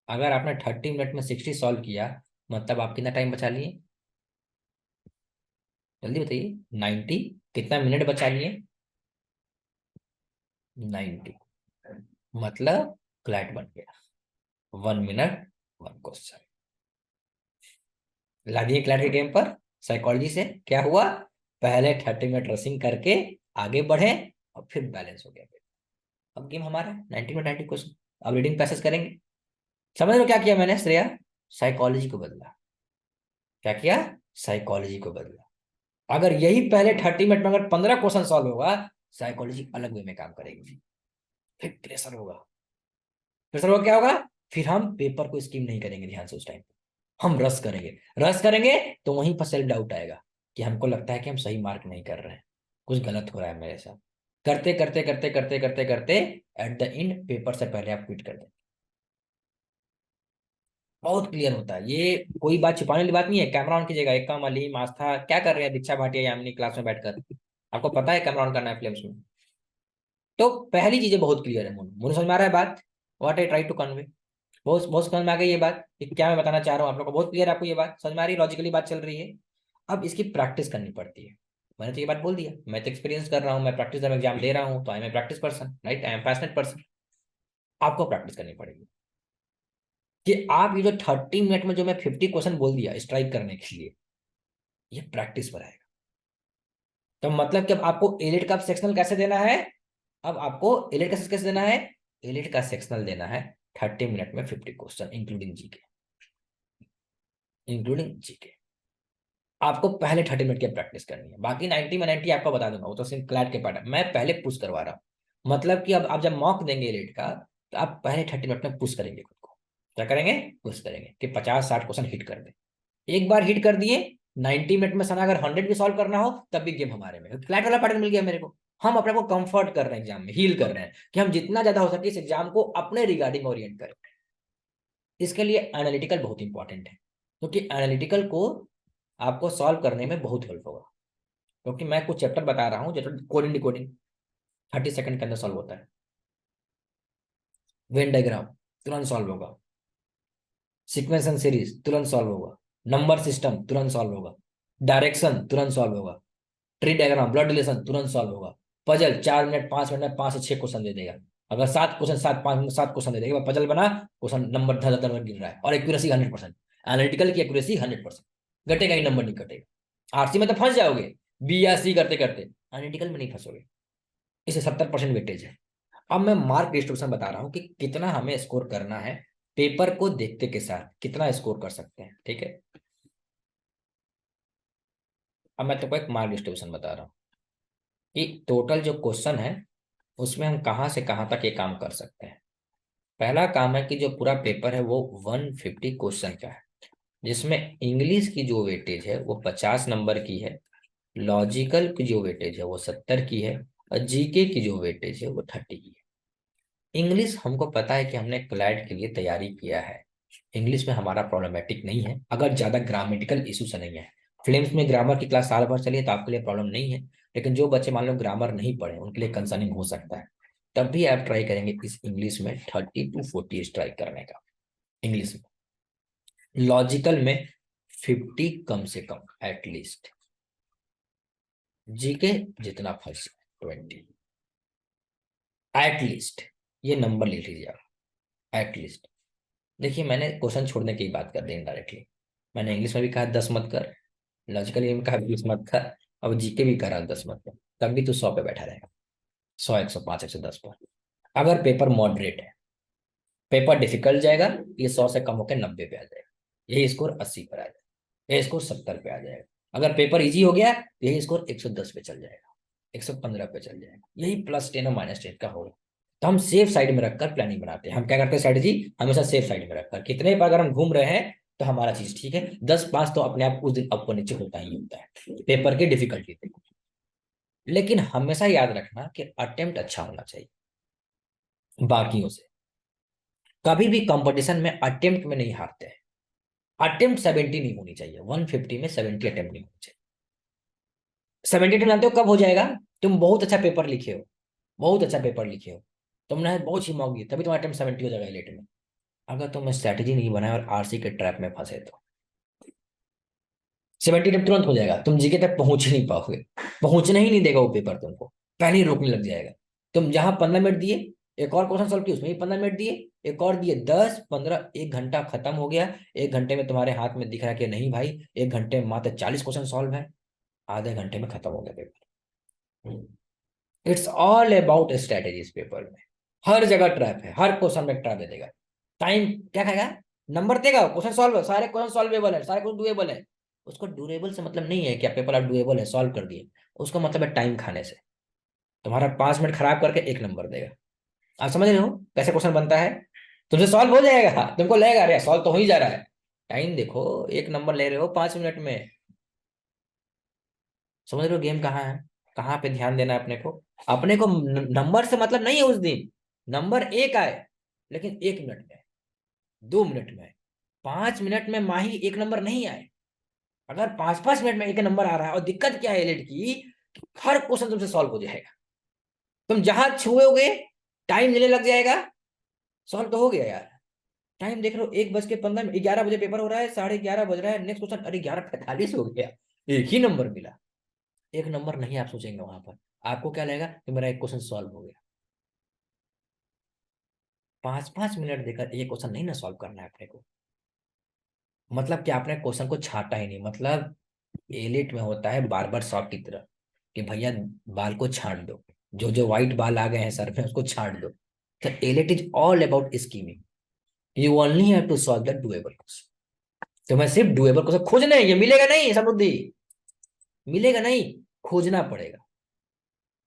अगर आपने 30 मिनट में 60 सॉल्व किया, मतलब आप कितना टाइम बचा लिए? जल्दी बताइए। 90। कितना मिनट बचा लिए? 90। मतलब क्लैट बन गया। 1 मिनट 1 क्वेश्चन। ला दिए क्लैट के गेम पर। साइकोलॉजी से क्या हुआ? पहले 30 मिनट रसिंग करके आगे बढ़े और फिर बैलेंस हो गया। अब गेम हमारा है 90 में 90 क्वेश्चन। अब रीडिंग पैसेज करेंगे। समझ लो क्या किया मैंने श्रेया? साइकोलॉजी को बदला। क्या किया? साइकोलॉजी को बदला। अगर यही पहले 30 मिनट में अगर 15 क्वेश्चन सॉल्व होगा, साइकोलॉजी अलग वे में काम करेगी। फिर प्रेशर होगा। प्रेशर होगा क्या होगा? फिर हम पेपर को स्किम नहीं करेंगे ध्यान से उस टाइम। हम रस करेंगे। रस करेंगे तो वहीं पर सेल्फ डाउट आएगा कि हमको लगता है कि हम सही मार्क नहीं कर रहे हैं, कुछ गलत हो रहा है मेरे साथ। करते करते करते करते करते करते एट द एंड पेपर से पहले आप क्विट कर दें। बहुत क्लियर होता है ये। कोई बात छिपाने वाली बात नहीं है। कैमरा ऑन कीजिएगा। एकम, अलीम, आस्था क्या कर रहे हैं? दीक्षा भाटिया, यामिनी क्लास में बैठकर। आपको पता है कैमरा ऑन करना है फिल्म्स में। तो पहली चीजें बहुत क्लियर है। मुझे मुझे समझ में आ रहा है बात। What I try to convey. बहुत बहुत समझ में आ गई ये बात कि क्या मैं बताना चाह रहा हूँ आप लोग को। बहुत क्लियर है आपको ये बात समझ में आ रही है? लॉजिकली बात चल रही है। अब इसकी प्रैक्टिस करनी पड़ती है। मैंने तो ये बात बोल दिया, मैं तो एक्सपीरियंस कर रहा हूँ, मैं प्रैक्टिस एग्जाम दे रहा हूँ, तो I am a practice person, right? I am passionate person. आपको प्रैक्टिस करनी पड़ेगी कि आप ये जो 30 मिनट में जो मैं 50 क्वेश्चन बोल दिया स्ट्राइक करने के लिए, ये प्रैक्टिस पर आएगा। तो मतलब कि अब आपको एलिट का सेक्शनल कैसे देना है? अब आपको एलिट का कैसे देना है? एलिट का सेक्शनल देना है 30 मिनट में 50 question, including GK. Including GK आपको पहले 30 मिनट की प्रैक्टिस करनी है। बाकी 90 में 90 आपको बता दूंगा, वो तो सिर्फ क्लैट के पार्ट है। मैं पहले पुश करवा रहा हूँ। मतलब कि अब आप जब मॉक देंगे एलिट का, तो आप पहले 30 मिनट में पुश करेंगे खुद को। क्या करेंगे? पुश करेंगे कि 50-60 क्वेश्चन हिट कर दे। एक बार हिट कर दिए, 90 मिनट में सना अगर 100 भी सॉल्व करना हो तब भी गेम हमारे में। फ्लैट वाला पैटर्न मिल गया मेरे को। हम अपने को कंफर्ट कर रहे हैं एग्जाम में, हील कर रहे हैं कि हम जितना ज्यादा हो सके इस एग्जाम को अपने रिगार्डिंग ओरिएंट करें। इसके लिए एनालिटिकल बहुत इंपॉर्टेंट है, क्योंकि एनालिटिकल को आपको सॉल्व करने में बहुत हेल्प होगा। क्योंकि मैं कुछ चैप्टर बता रहा हूँ जो कोडिंग डिकोडिंग 30 सेकंड के अंदर सॉल्व होता है। वेन डायग्राम तुरंत सॉल्व होगा। सीक्वेंस एंड सीरीज तुरंत सॉल्व होगा। नंबर सिस्टम तुरंत सॉल्व होगा। डायरेक्शन तुरंत सॉल्व होगा। ट्री डायग्राम, ब्लड रिलेशन तुरंत सॉल्व होगा। पजल 4 मिनट 5 मिनट में 5 से 6 क्वेश्चन दे देगा। अगर 7 क्वेश्चन 7 5 7 क्वेश्चन दे देगा, पजल बना, क्वेश्चन नंबर धर धर गिर रहा है और एक्यूरेसी 100%। एनालिटिकल की एक्यूरेसी 100%। घटेगा ही नंबर नहीं घटेगा। आरसी में तो फंस जाओगे, बी या सी करते करते, एनालिटिकल में नहीं फंसोगे। इसे 70% वेटेज है। अब मैं मार्क डिस्ट्रीब्यूशन बता रहा हूँ कि कितना हमें स्कोर करना है। पेपर को देखते के साथ कितना स्कोर कर सकते हैं, ठीक है? अब मैं तुमको एक मार्क डिस्ट्रीब्यूशन बता रहा हूँ कि टोटल जो क्वेश्चन है उसमें हम कहाँ से कहाँ तक ये काम कर सकते हैं। पहला काम है कि जो पूरा पेपर है वो 150 क्वेश्चन का है, जिसमें इंग्लिश की जो वेटेज है वो 50 नंबर की है। लॉजिकल की जो वेटेज है वो 70 की है। और जीके की जो वेटेज है वो 30 की है। इंग्लिश हमको पता है कि हमने क्लैट के लिए तैयारी किया है। इंग्लिश में हमारा प्रॉब्लमेटिक नहीं है, अगर ज्यादा ग्रामेटिकल इशू से नहीं है। फिल्म्स में ग्रामर की क्लास साल भर चली है तो आपके लिए प्रॉब्लम नहीं है। लेकिन जो बच्चे मान लो ग्रामर नहीं पढ़े उनके लिए कंसर्निंग हो सकता है। तब भी आप ट्राई करेंगे इस इंग्लिश में 30 to 40 स्ट्राइक करने का। इंग्लिश में। लॉजिकल में 50 कम से कम एटलीस्ट। जीके जितना फंस 20 एटलीस्ट। ये नंबर लिख लीजिए आप। एटलीस्ट। देखिए मैंने क्वेश्चन छोड़ने की बात कर दी इनडायरेक्टली। मैंने इंग्लिश में भी कहा 10 मत कर, लॉजिकली में कहा 20 मत कर, अब जीके भी करा 10 मत कर। तब भी तू 100 पे बैठा रहेगा। 100 105 110 पर। अगर पेपर मॉडरेट है, पेपर डिफिकल्ट जाएगा, ये 100 से कम होकर 90 पे आ जाएगा। यही स्कोर 80 पर आ जाएगा। यही स्कोर 70 पे आ जाएगा। अगर पेपर इजी हो गया तो यही स्कोर 110 पे चल जाएगा। 115 पे चल जाएगा। यही +10 और -10 का होगा। तो हम सेफ साइड में रखकर प्लानिंग बनाते हैं। हम क्या करते हैं? स्ट्रेटेजी हमेशा सेफ साइड में रखकर। कितने पर अगर हम घूम रहे हैं तो हमारा चीज ठीक है। 10 5 तो अपने आप उस दिन ऊपर नीचे होता ही होता है पेपर की डिफिकल्टी पे। लेकिन हमेशा याद रखना कि अटेम्प्ट अच्छा होना चाहिए बाकियों से। कभी भी कंपटीशन में अटेम्प्ट में नहीं हारते हैं। अटेम्प्ट 70 नहीं होनी चाहिए, 150 में 70 अटेम्प्ट नहीं होनी चाहिए। 70 जानते हो कब हो जाएगा? तुम बहुत अच्छा पेपर लिखे हो, बहुत अच्छा पेपर लिखे हो, तुमने बहुत ही मॉक दी, तभी तुम्हारा अटेम्प्ट 70 हो जाएगा एलिट में। अगर तुम स्ट्रैटेजी नहीं बनाए और आरसी के ट्रैप में फंसे तो 70 टाइप तुरंत हो जाएगा, तुम जीके तक पहुंच ही नहीं पाओगे, पहुंचने ही नहीं देगा वो पेपर तुमको, पहले ही रोकने लग जाएगा। तुम जहां 15 मिनट दिए, एक और क्वेश्चन सॉल्व किया उसमें भी 15 मिनट दिए, एक और दिए 10 15, 1 घंटा खत्म हो गया। 1 घंटे में तुम्हारे हाथ में दिख रहा है कि नहीं भाई 1 घंटे में मात्र 40 क्वेश्चन सॉल्व है, आधे घंटे में खत्म हो गया paper. It's all about strategies paper में, हर जगह ट्रैप है, हर क्वेश्चन में ट्रैप दे देगा। टाइम क्या खाएगा, नंबर देगा, क्वेश्चन सॉल्व, सारे क्वेश्चन सॉल्वेबल है, सारे क्वेश्चन डुएबल है। उसको डुरेबल से मतलब नहीं है कि आप पेपर आप डुएबल है सॉल्व कर दिए, उसका मतलब है टाइम खाने से। तुम्हारा 5 मिनट खराब करके 1 नंबर देगा। आप समझ रहे हो कैसे क्वेश्चन बनता है, तुमसे सॉल्व हो जाएगा, तुमको लगेगा अरे सॉल्व तो हो ही जा रहा है, टाइम देखो 1 नंबर ले रहे हो 5 मिनट में। समझ रहे हो गेम कहाँ है, कहाँ पे ध्यान देना है अपने को। अपने को नंबर से मतलब नहीं है उस दिन, नंबर एक आए लेकिन 1 मिनट में, 2 मिनट में, 5 मिनट में माही 1 नंबर नहीं आए। अगर 5 5 मिनट में 1 नंबर आ रहा है, और दिक्कत क्या है एलिट की, कि हर क्वेश्चन तुमसे सॉल्व हो जाएगा, तुम जहां छुओगे टाइम लेने लग जाएगा, सॉल्व तो हो गया यार। टाइम देख लो 1:15, 11 बजे पेपर हो रहा है, 11:30 बज रहा है, नेक्स्ट क्वेश्चन अरे 11:45 हो गया, एक ही नंबर मिला। 1 नंबर नहीं आप सोचेंगे वहां पर, आपको क्या लगेगा कि मेरा एक क्वेश्चन सॉल्व हो गया। 5 5 मिनट देकर एक क्वेश्चन नहीं ना सॉल्व करना है अपने को, मतलब कि आपने क्वेश्चन को छाटा ही नहीं, मतलब एलिट में होता है बार्बर शॉप की तरह, कि भैया बाल को छाट दो, जो जो व्हाइट बाल आ गए हैं सर में उसको छाट दो। तो elite is all about skimming, you only have to solve the doable question. तो मैं सिर्फ डुएबल क्वेश्चन खोजना है, ये मिलेगा नहीं समृद्धि, मिलेगा नहीं, खोजना पड़ेगा,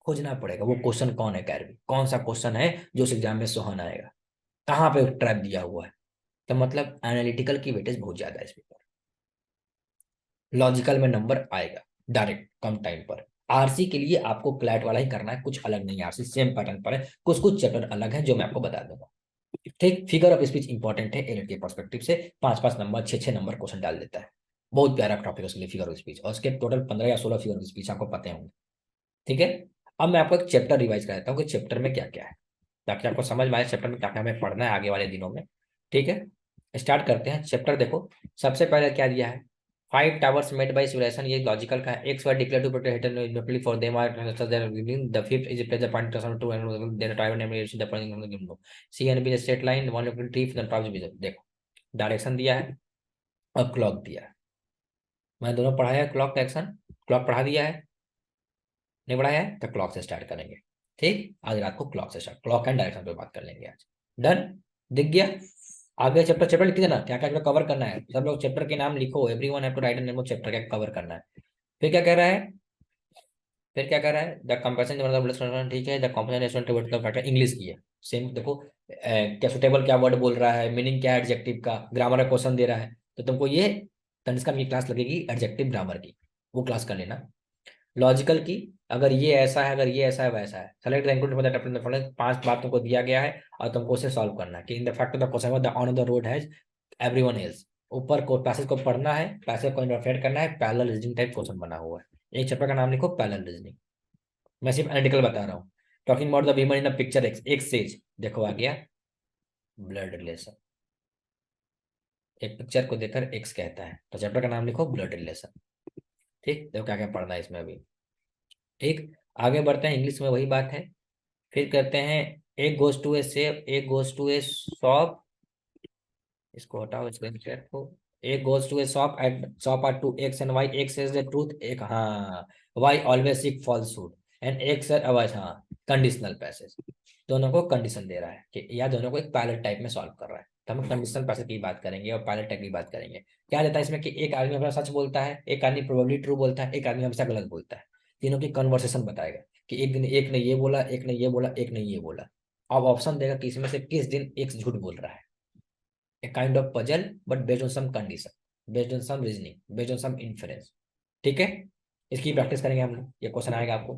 खोजना पड़ेगा वो क्वेश्चन कौन है, कैरवी कौन सा क्वेश्चन है जो उस एग्जाम में सोहन आएगा, कहाँ पे ट्रैप दिया हुआ है। तो मतलब एनालिटिकल की वेटेज बहुत ज्यादा है इस पेपर, लॉजिकल में नंबर आएगा डायरेक्ट कम टाइम पर। आरसी के लिए आपको क्लैट वाला ही करना है, कुछ अलग नहीं है, आरसी सेम पैटर्न पर है, कुछ कुछ चैप्टर अलग है जो मैं आपको बता दूंगा। ठीक, फिगर ऑफ स्पीच इंपॉर्टेंट है एलिट के पर्सपेक्टिव से, 5 5 नंबर 6 6 नंबर क्वेश्चन डाल देता है, बहुत प्यारा टॉपिक है उसके लिए फिगर ऑफ स्पीच, और उसके टोटल 15 या 16 फिगर ऑफ स्पीच आपको पते होंगे। ठीक है, अब मैं आपको एक चैप्टर रिवाइज कराता हूँ कि चैप्टर में क्या क्या है, ताकि आपको समझ में आए चैप्टर में क्या क्या हमें पढ़ना है आगे वाले दिनों में। ठीक है, स्टार्ट करते हैं चैप्टर। देखो सबसे पहले क्या दिया है, 5 टावर्स मेड बाय सिमुलेशन, ये लॉजिकल का है। X were declare to protect infinitely for them are giving the fifth is place the point to and then टाइवर name is the point given no C and B straight line one of tree from the top vision. देखो डायरेक्शन दिया है और क्लॉक दिया है, मैं दोनों पढ़ाया, क्लॉक का एक्शन, क्लॉक पढ़ा दिया है, नहीं पढ़ाया है तो क्लॉक से स्टार्ट करेंगे। ठीक, आज रात को क्लॉक से स्टार्ट, क्लॉक एंड डायरेक्शन पे बात कर लेंगे आज। डन, दिख गया। आगे चैप्टर चैप्टर लिख देना क्या क्या कवर करना है, सब लोग चैप्टर के नाम लिखो, everyone have to write name of chapter क्या कवर करना है। फिर क्या कह रहा है, फिर क्या कह रहा है, द कंपैरिजन, ठीक है, the comparison two factor English की है। सेम देखो क्या सुटेबल क्या वर्ड बोल रहा है, मीनिंग क्या है एडजेक्टिव का, ग्रामर का क्वेश्चन दे रहा है, तो तुमको ये तनिष्का की क्लास लगेगी एडजेक्टिव ग्रामर की, वो क्लास कर लेना। लॉजिकल की, अगर ये ऐसा है, अगर ये ऐसा है वैसा है, select the include for that अपने फॉलोइंग, 5 बात तुमको दिया गया है और तुमको उसे सॉल्व करना है कि in the fact of the question the on the road has everyone else. ऊपर को पैसेज को पढ़ना है, पैसेज को इंटरप्रेट करना है, पैरेलल रीजनिंग टाइप क्वेश्चन बना हुआ है। एक चैप्टर का नाम लिखो पैरेलल रीजनिंग, मैं सिर्फ एनालिटिकल बता रहा हूँ। Talking about the women in the picture x, एक सेज देखो आ गया ब्लड रिलेशन, एक पिक्चर को देखकर एक्स कहता है, तो चैप्टर का नाम लिखो ब्लड रिलेशन। ठीक, देखो क्या क्या पढ़ना है इसमें अभी। ठीक, आगे बढ़ते हैं, इंग्लिश में वही बात है। फिर कहते हैं एक गोज टू ए सेफ, एक गोज टू ए शॉप, इसको हटाओ, स्क्रीन शेयर को। एक goes to a shop at shop are two X and Y, X says the truth, एक हाँ, Y always seek falsehood and X said avoid, हाँ कंडीशनल पैसेज, दोनों को कंडीशन दे रहा है कि या दोनों को एक पैलेट टाइप में सॉल्व कर रहा है, तो हम कंडीशनल पैसेज की बात करेंगे और पैलेट टाइप की बात करेंगे। क्या रहता है इसमें कि एक आदमी हमेशा सच बोलता है, एक आदमी प्रोबेबली ट्रू बोलता है, एक आदमी हमेशा गलत बोलता है, तीनों की कन्वर्सेशन बताएगा कि एक दिन एक ने ये बोला, एक ने ये बोला, एक ने ये बोला। अब ऑप्शन देगा कि इसमें से किस दिन एक झूठ बोल रहा है, a kind of puzzle but based on some condition, based on some reasoning, based on some inference। ठीक है, इसकी प्रैक्टिस करेंगे हम लोग, ये क्वेश्चन आएगा आपको,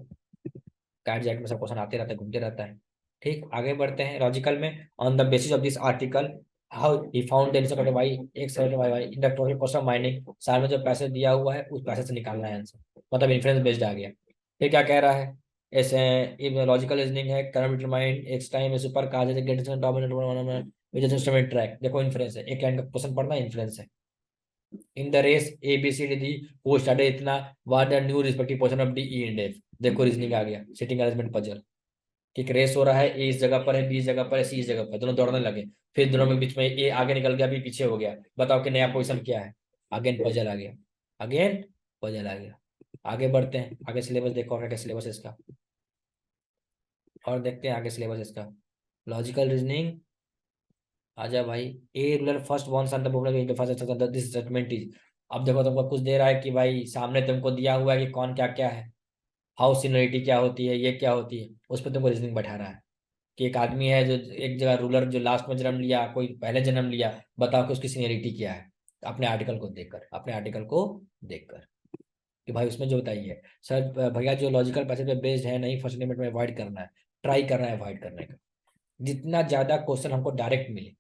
कैट जैट में सब क्वेश्चन आते रहता है, घूमते रहता है। ठीक, आगे बढ़ते हैं लॉजिकल में। On the basis of this article how he found the answer Y, एक set Y Y in the total cost of mining, साल में जो पैसे दिया हुआ है उस पैसे से निकालना है आंसर, मतलब इन्फ्रेंस बेस्ड आ गया। फिर क्या कह रहा है, ऐसे लॉजिकल रीजनिंग है, current determine X time super cause get which is instrument track, देखो इन्फ्लुएंस है, एक लाइन का क्वेश्चन पढ़ना इन्फ्लुएंस है। In the race A B C D the वो स्टार्टेड इतना what the new respective portion of D E and F, देखो रीजनिंग आ गया, सिटिंग अरेंजमेंट पजल कि एक रेस हो रहा है, ए इस जगह पर है, बी इस जगह पर है, सी इस जगह पर, दोनों दौड़ने लगे, फिर दोनों के बीच में ए आगे निकल गया, बी पीछे हो गया, बताओ कि नया पोजीशन क्या है। अगेन पजल आ गया, अगेन पजल आ गया। आगे बढ़ते हैं, आगे सिलेबस देखो क्या सिलेबस है इसका, और देखते हैं आगे सिलेबस इसका। लॉजिकल रीजनिंग, आजा भाई। A ruler first one son the first this statement is, अब देखो तुमको कुछ दे रहा है कि भाई सामने तुमको दिया हुआ है कि कौन क्या क्या है, हाउस सीनरिटी क्या होती है, ये क्या होती है, उस पर तुमको रीजनिंग बैठा रहा है कि एक आदमी है जो एक जगह रूलर जो लास्ट में जन्म लिया, कोई पहले जन्म लिया, बताओ कि उसकी सीनियरिटी क्या है, अपने आर्टिकल को देखकर, अपने आर्टिकल को देखकर कि भाई उसमें जो बताइए सर भैया जो लॉजिकल पैसेज पे बेस्ड है नहीं, फर्स्ट लिमिट में अवॉइड करना है, ट्राई करना है अवॉइड करने का, जितना ज्यादा क्वेश्चन हमको डायरेक्ट मिले।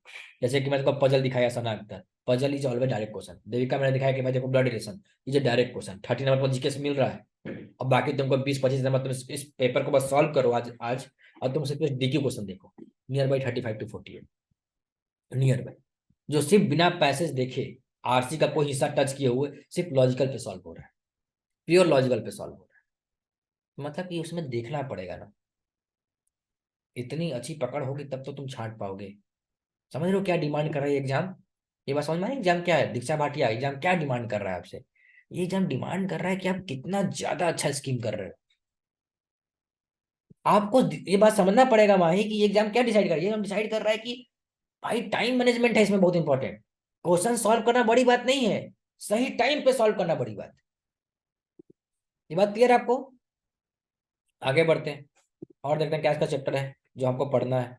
जैसे कि मैंने पजल दिखाया Sana Akhtar, puzzle is always direct question, Devika मैंने दिखाया कि भाई देखो blood relation is direct question, 30 number पर जीके से मिल रहा है। अब बाकी तुमको 20-25 नंबर तुम इस पेपर को बस सॉल्व करो आज आज, और तुम सिर्फ डीक्यू क्वेश्चन देखो, near by 35 to 48, near by, जो सिर्फ बिना पैसेज देखे आरसी का कोई हिस्सा टच किए हुए सिर्फ लॉजिकल पे सॉल्व हो रहा है, प्योर लॉजिकल पे सॉल्व हो रहा है, मतलब कि उसमें देखना पड़ेगा ना, इतनी अच्छी पकड़ होगी तब तो तुम छांट पाओगे। समझ रहे हो क्या डिमांड कर रहा है एग्जाम, ये बात समझ में आई एग्जाम क्या है, दीक्षा भाटिया एग्जाम क्या डिमांड कर रहा है आपसे, ये एग्जाम डिमांड कर रहा है कि आप कितना ज्यादा अच्छा स्कीम कर रहे हो। आपको ये बात समझना पड़ेगा माही कि ये एग्जाम क्या डिसाइड कर रही है, हम डिसाइड कर रहा है कि भाई टाइम मैनेजमेंट है इसमें बहुत इंपॉर्टेंट, क्वेश्चन सॉल्व करना बड़ी बात नहीं है, सही टाइम पे सॉल्व करना बड़ी बात। ये बात क्लियर है आपको। आगे बढ़ते हैं और देखते हैं क्या इसका चैप्टर है जो हमको पढ़ना है।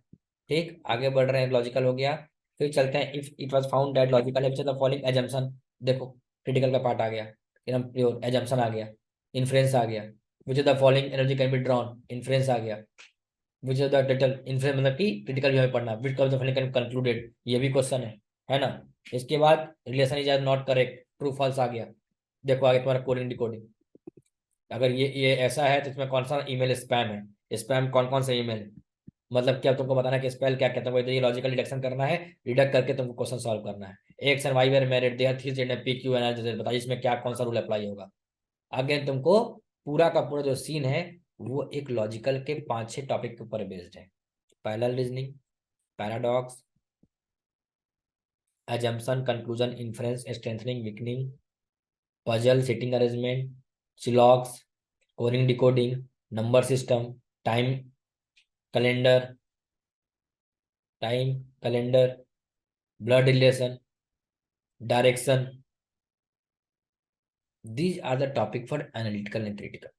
ठीक, आगे बढ़ रहे हैं, लॉजिकल हो गया, फिर चलते हैं if it was found that logical है द फॉलोइंग एजम्पशन, देखो क्रिटिकल का पार्ट आ गया, एकदम प्योर एजम्पशन आ गया, इन्फ्रेंस आ गया, which the following energy can be drawn, inference आ गया, विच द टोटल इन्फ्रेंस मतलब कि क्रिटिकल भी हमें पढ़ना, which of the following can concluded, ये भी क्वेश्चन है ना। इसके बाद relation is not correct, true false आ गया, देखो आगे तुम्हारा कोडिंग डिकोडिंग, अगर ये ऐसा है तो इसमें कौन सा ईमेल स्पैम है, स्पैम कौन कौन से ईमेल, मतलब क्या तुमको बताना है कि स्पेल क्या कहता है, तो ये लॉजिकल डिडक्शन करना है, डिडक्ट करके तुमको क्वेश्चन सॉल्व करना है। X and Y were married they are three state P Q N, बताइए इसमें क्या कौन सा रूल अप्लाई होगा। अगेन तुमको पूरा का पूरा जो सीन है वो एक लॉजिकल के 5-6 टॉपिक के ऊपर बेस्ड है। Parallel reasoning, paradox, assumption, conclusion, inference, strengthening, weakening, puzzle, sitting arrangement, silox, coding decoding, number system, time calendar, time calendar, blood relation, direction. These are the topic for analytical and theoretical.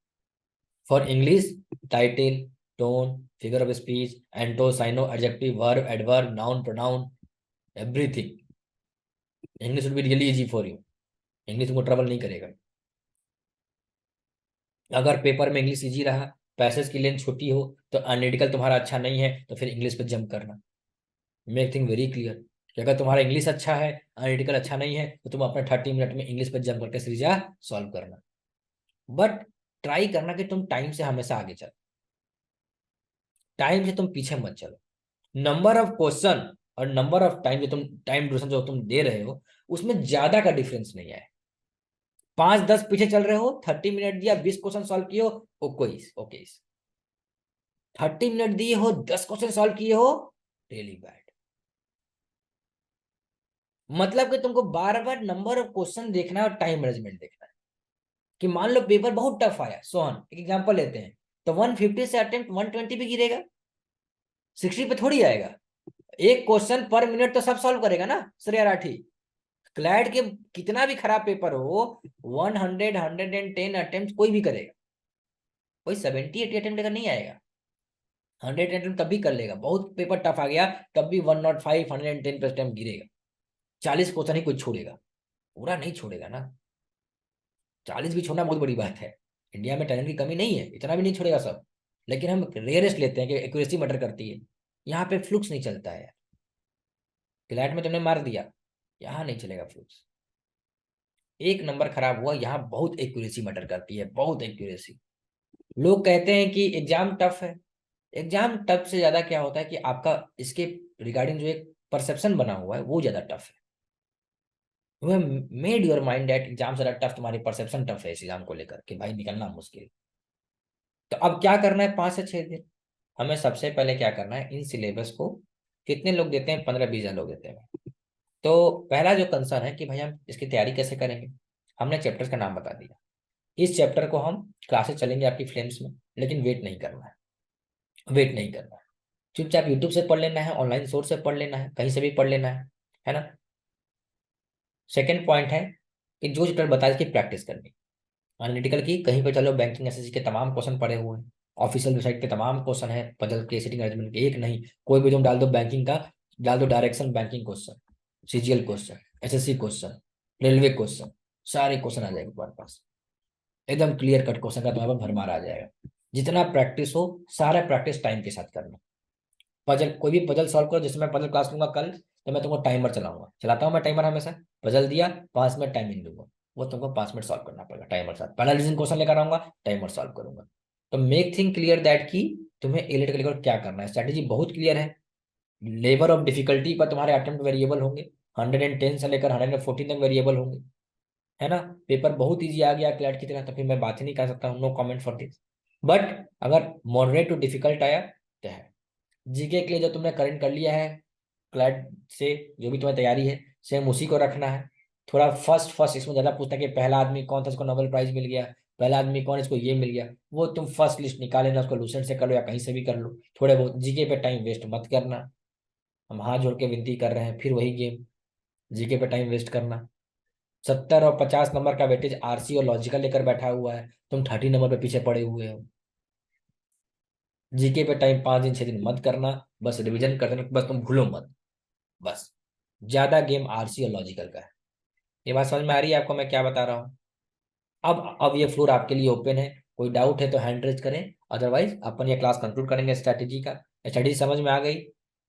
For English, title, tone, figure of speech, anto, sino, adjective, verb, adverb, noun, pronoun, everything. English would be really easy for you. English तुमको ट्रबल नहीं करेगा। अगर पेपर में इंग्लिश इजी रहा, पैसेज की लेंथ छोटी हो, तो एनालिटिकल तुम्हारा अच्छा नहीं है, तो फिर इंग्लिश पे जंप करना। मेक थिंग वेरी क्लियर कि अगर तुम्हारा इंग्लिश अच्छा है, एनालिटिकल अच्छा नहीं है, तो तुम अपने 30 मिनट में इंग्लिश पे जंप करके सीरीज सॉल्व करना। बट ट्राई करना कि तुम टाइम से हमेशा आगे चलो, टाइम से तुम पीछे मत चलो। नंबर ऑफ क्वेश्चन और नंबर ऑफ टाइम जो तुम टाइम ड्यूरेशन जो तुम दे रहे हो उसमें ज्यादा का डिफरेंस नहीं है। 5-10 पीछे चल रहे हो, 30 मिनट दिया 20 क्वेश्चन सॉल्व किए हो, ओके ओके। 30 मिनट दिए हो 10 क्वेश्चन सॉल्व किए हो, रियली बैड। मतलब कि तुमको बार बार नंबर ऑफ क्वेश्चन देखना है और टाइम मैनेजमेंट देखना है। कि मान लो पेपर बहुत टफ आया, सोहन एक एग्जांपल लेते हैं, तो 150 से अटेम्प्ट 120 भी गिरेगा, 60 पे थोड़ी आएगा। एक क्वेश्चन पर मिनट तो सब सॉल्व करेगा ना श्रेया राठी। क्लैट के कितना भी खराब पेपर हो, 100 110 अटेम्प्ट कोई भी करेगा, कोई 70-80 अटेम्प्ट लेकर नहीं आएगा, 100 अटेम्प्ट तब भी कर लेगा। बहुत पेपर टफ आ गया तब भी 105 110 पे अटेम्प्ट गिरेगा। 40 क्वेश्चन ही कोई छोड़ेगा, पूरा नहीं छोड़ेगा ना। 40 भी छोड़ना बहुत बड़ी बात है, इंडिया में टैलेंट की कमी नहीं है, इतना भी नहीं छोड़ेगा सब, लेकिन हम रेयरेस्ट लेते हैं कि एक्यूरेसी मैटर करती है। यहाँ पे फ्लुक्स नहीं चलता है, क्लैट में तुमने मार दिया, यहाँ नहीं चलेगा फ्लुक्स। एक नंबर खराब हुआ, यहाँ बहुत एक्यूरेसी मैटर करती है, बहुत एक्यूरेसी। लोग कहते हैं कि एग्जाम टफ है, एग्जाम टफ से ज्यादा क्या होता है कि आपका इसके रिगार्डिंग जो एक परसेप्शन बना हुआ है वो ज्यादा टफ है। You have made your mind that exam ज्यादा टफ, तुम्हारी परसेप्शन टफ है इस एग्जाम को लेकर कि भाई निकलना मुश्किल। तो अब क्या करना है, 5 से 6 दिन हमें सबसे पहले क्या करना है, इन सिलेबस को कितने लोग देते हैं, 15-20 लोग देते हैं। तो पहला जो कंसर्न है कि भाई हम इसकी तैयारी कैसे करेंगे, हमने चैप्टर्स का नाम बता दिया। इस चैप्टर को हम क्लासेस चलेंगे आपकी फ्लेम्स में, लेकिन वेट नहीं करना है, वेट नहीं करना है। चुपचाप यूट्यूब से पढ़ लेना है, ऑनलाइन सोर्स से पढ़ लेना है, कहीं से भी पढ़ लेना है ना। सेकेंड पॉइंट है कि जो चैप्टर बताया इसकी प्रैक्टिस करनी, एनालिटिकल की कहीं पर चलो, बैंकिंग एसएससी के तमाम क्वेश्चन पड़े हुए हैं, ऑफिशियल वेबसाइट के तमाम क्वेश्चन है, पजल के सीटिंग अरेंजमेंट के, एक नहीं कोई भी तुम डाल दो बैंकिंग का, डाल दो direction banking question, CGL question, SSC question, railway question, सारे क्वेश्चन आ जाएंगे तुम्हारे पास, एकदम क्लियर कट क्वेश्चन का तुम्हारे पास भरमार आ जाएगा। जितना प्रैक्टिस हो, सारा प्रैक्टिस टाइम के साथ करना। पजल, कोई भी पजल सॉल्व करो, जैसे मैं पजल क्लास लूंगा कल, तो मैं तुमको टाइमर चलाऊंगा, चलाता हूँ मैं टाइमर हमेशा। पजल दिया, 5 मिनट टाइमिंग दूंगा, वो तुमको 5 मिनट सॉल्व करना पड़ेगा टाइमर साथ। पहला रीजन क्वेश्चन लेकर आऊंगा, टाइमर सॉल्व करूंगा। तो मेक थिंग क्लियर दैट की तुम्हें एलिट का लेकर क्या करना है, स्ट्रैटेजी बहुत क्लियर है। लेवल ऑफ डिफिकल्टी पर तुम्हारे अटेम्प्ट वेरिएबल होंगे, 110 से लेकर 114 तक वेरिएबल होंगे, है ना। पेपर बहुत इजी आ गया क्लैट की तरह, तो फिर मैं बात ही नहीं कर सकता हूँ, no comment for this. But अगर मॉडरेट टू डिफिकल्ट आया तो है, जीके के लिए जो तुमने करंट कर लिया है क्लैट से, जो भी तुम्हारी तैयारी है सेम उसी को रखना है। थोड़ा फर्स्ट फर्स्ट इसमें ज्यादा पूछता है कि पहला आदमी कौन था इसको नोबेल प्राइज मिल गया, पहला आदमी कौन इसको ये मिल गया, वो तुम फर्स्ट लिस्ट निकाल लेना, उसको लूसेंट से कर लो या कहीं से भी कर लो। थोड़े बहुत जीके पे टाइम वेस्ट मत करना, हम हाथ जोड़ के विनती कर रहे हैं, फिर वही गेम, जीके पे टाइम वेस्ट करना। 70 और 50 नंबर का वेटेज आरसी और लॉजिकल लेकर बैठा हुआ है, तुम 30 नंबर पे पीछे पड़े हुए हो। जीके पे टाइम 5 दिन 6 दिन मत करना, बस रिवीजन कर देना, बस तुम भूलो मत, बस। ज्यादा गेम आरसी और लॉजिकल का है। ये बात समझ में आ रही है आपको मैं क्या बता रहा हूँ। अब ये फ्लोर आपके लिए ओपन है, कोई डाउट है तो हैंड रेज करें, अदरवाइज अपन ये क्लास कंक्लूड करेंगे स्ट्रैटेजी का। स्ट्रैटेजी समझ में आ गई।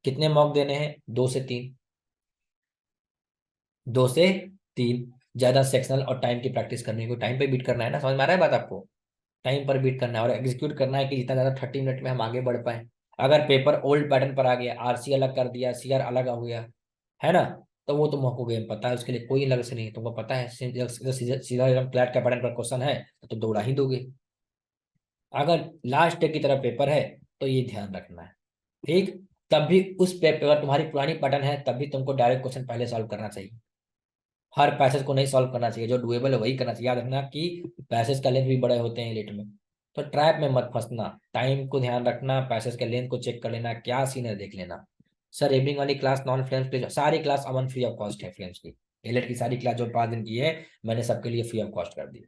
कितने मॉक देने हैं, 2 से 3, 2 से 3। ज्यादा सेक्शनल और टाइम की प्रैक्टिस करने को, टाइम पे बीट करना है ना, समझ में आ रहा है बात आपको। टाइम पर बीट करना है और एग्जीक्यूट करना है कि जितना ज्यादा 30 मिनट में हम आगे बढ़ पाए। अगर पेपर ओल्ड पैटर्न पर आ गया, आरसी अलग कर दिया, सीआर अलग हो गया, है ना, तो वो तुमको गेम पता है, उसके लिए कोई अलग से नहीं, तुमको पता है सीधा सीधा सीधा एकदम फ्लैट का पैटर्न पर क्वेश्चन है तो तुम दौड़ा ही दोगे। अगर लास्ट डे की तरफ पेपर है तो ये ध्यान रखना है, ठीक। तब भी उस पेपर, अगर तुम्हारी पुरानी पैटर्न है तब भी तुमको डायरेक्ट क्वेश्चन पहले सॉल्व करना चाहिए। हर पैसेज को नहीं सॉल्व करना चाहिए, जो डुएबल है वही करना चाहिए। याद रखना कि पैसेज का लेंथ भी बड़े होते हैं लेट में, तो ट्रैप में मत फंसना, टाइम को ध्यान रखना, पैसेज के लेंथ को चेक कर लेना, क्या सीन है देख लेना। सर इवनिंग वाली क्लास नॉन फ्लेम्स की सारी class Aman free of cost है, फ्लेम्स की एलेट की सारी क्लास जो 5 दिन की है मैंने सबके लिए फ्री ऑफ कॉस्ट कर दी है।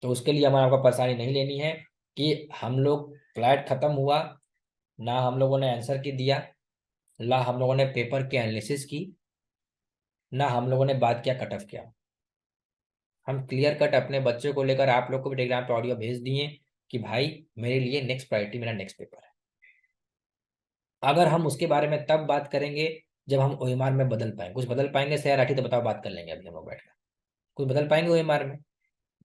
तो उसके लिए हमें आपको परेशानी नहीं लेनी है कि हम लोग फ्लैट खत्म हुआ, ना हम लोगों ने आंसर की दिया, ना हम लोगों ने पेपर की एनालिसिस की, ना हम लोगों ने बात किया कट ऑफ किया। हम क्लियर कट अपने बच्चों को लेकर आप लोग को भी टेलीग्राम पे ऑडियो भेज दिए कि भाई मेरे लिए नेक्स्ट प्रायोरिटी मेरा नेक्स्ट पेपर है। अगर हम उसके बारे में तब बात करेंगे जब हम ओएमआर में बदल पाएंगे, कुछ बदल पाएंगे सर राठी, तो बताओ, बात कर लेंगे अभी हम लोग बैठकर। कुछ बदल पाएंगे ओएमआर में,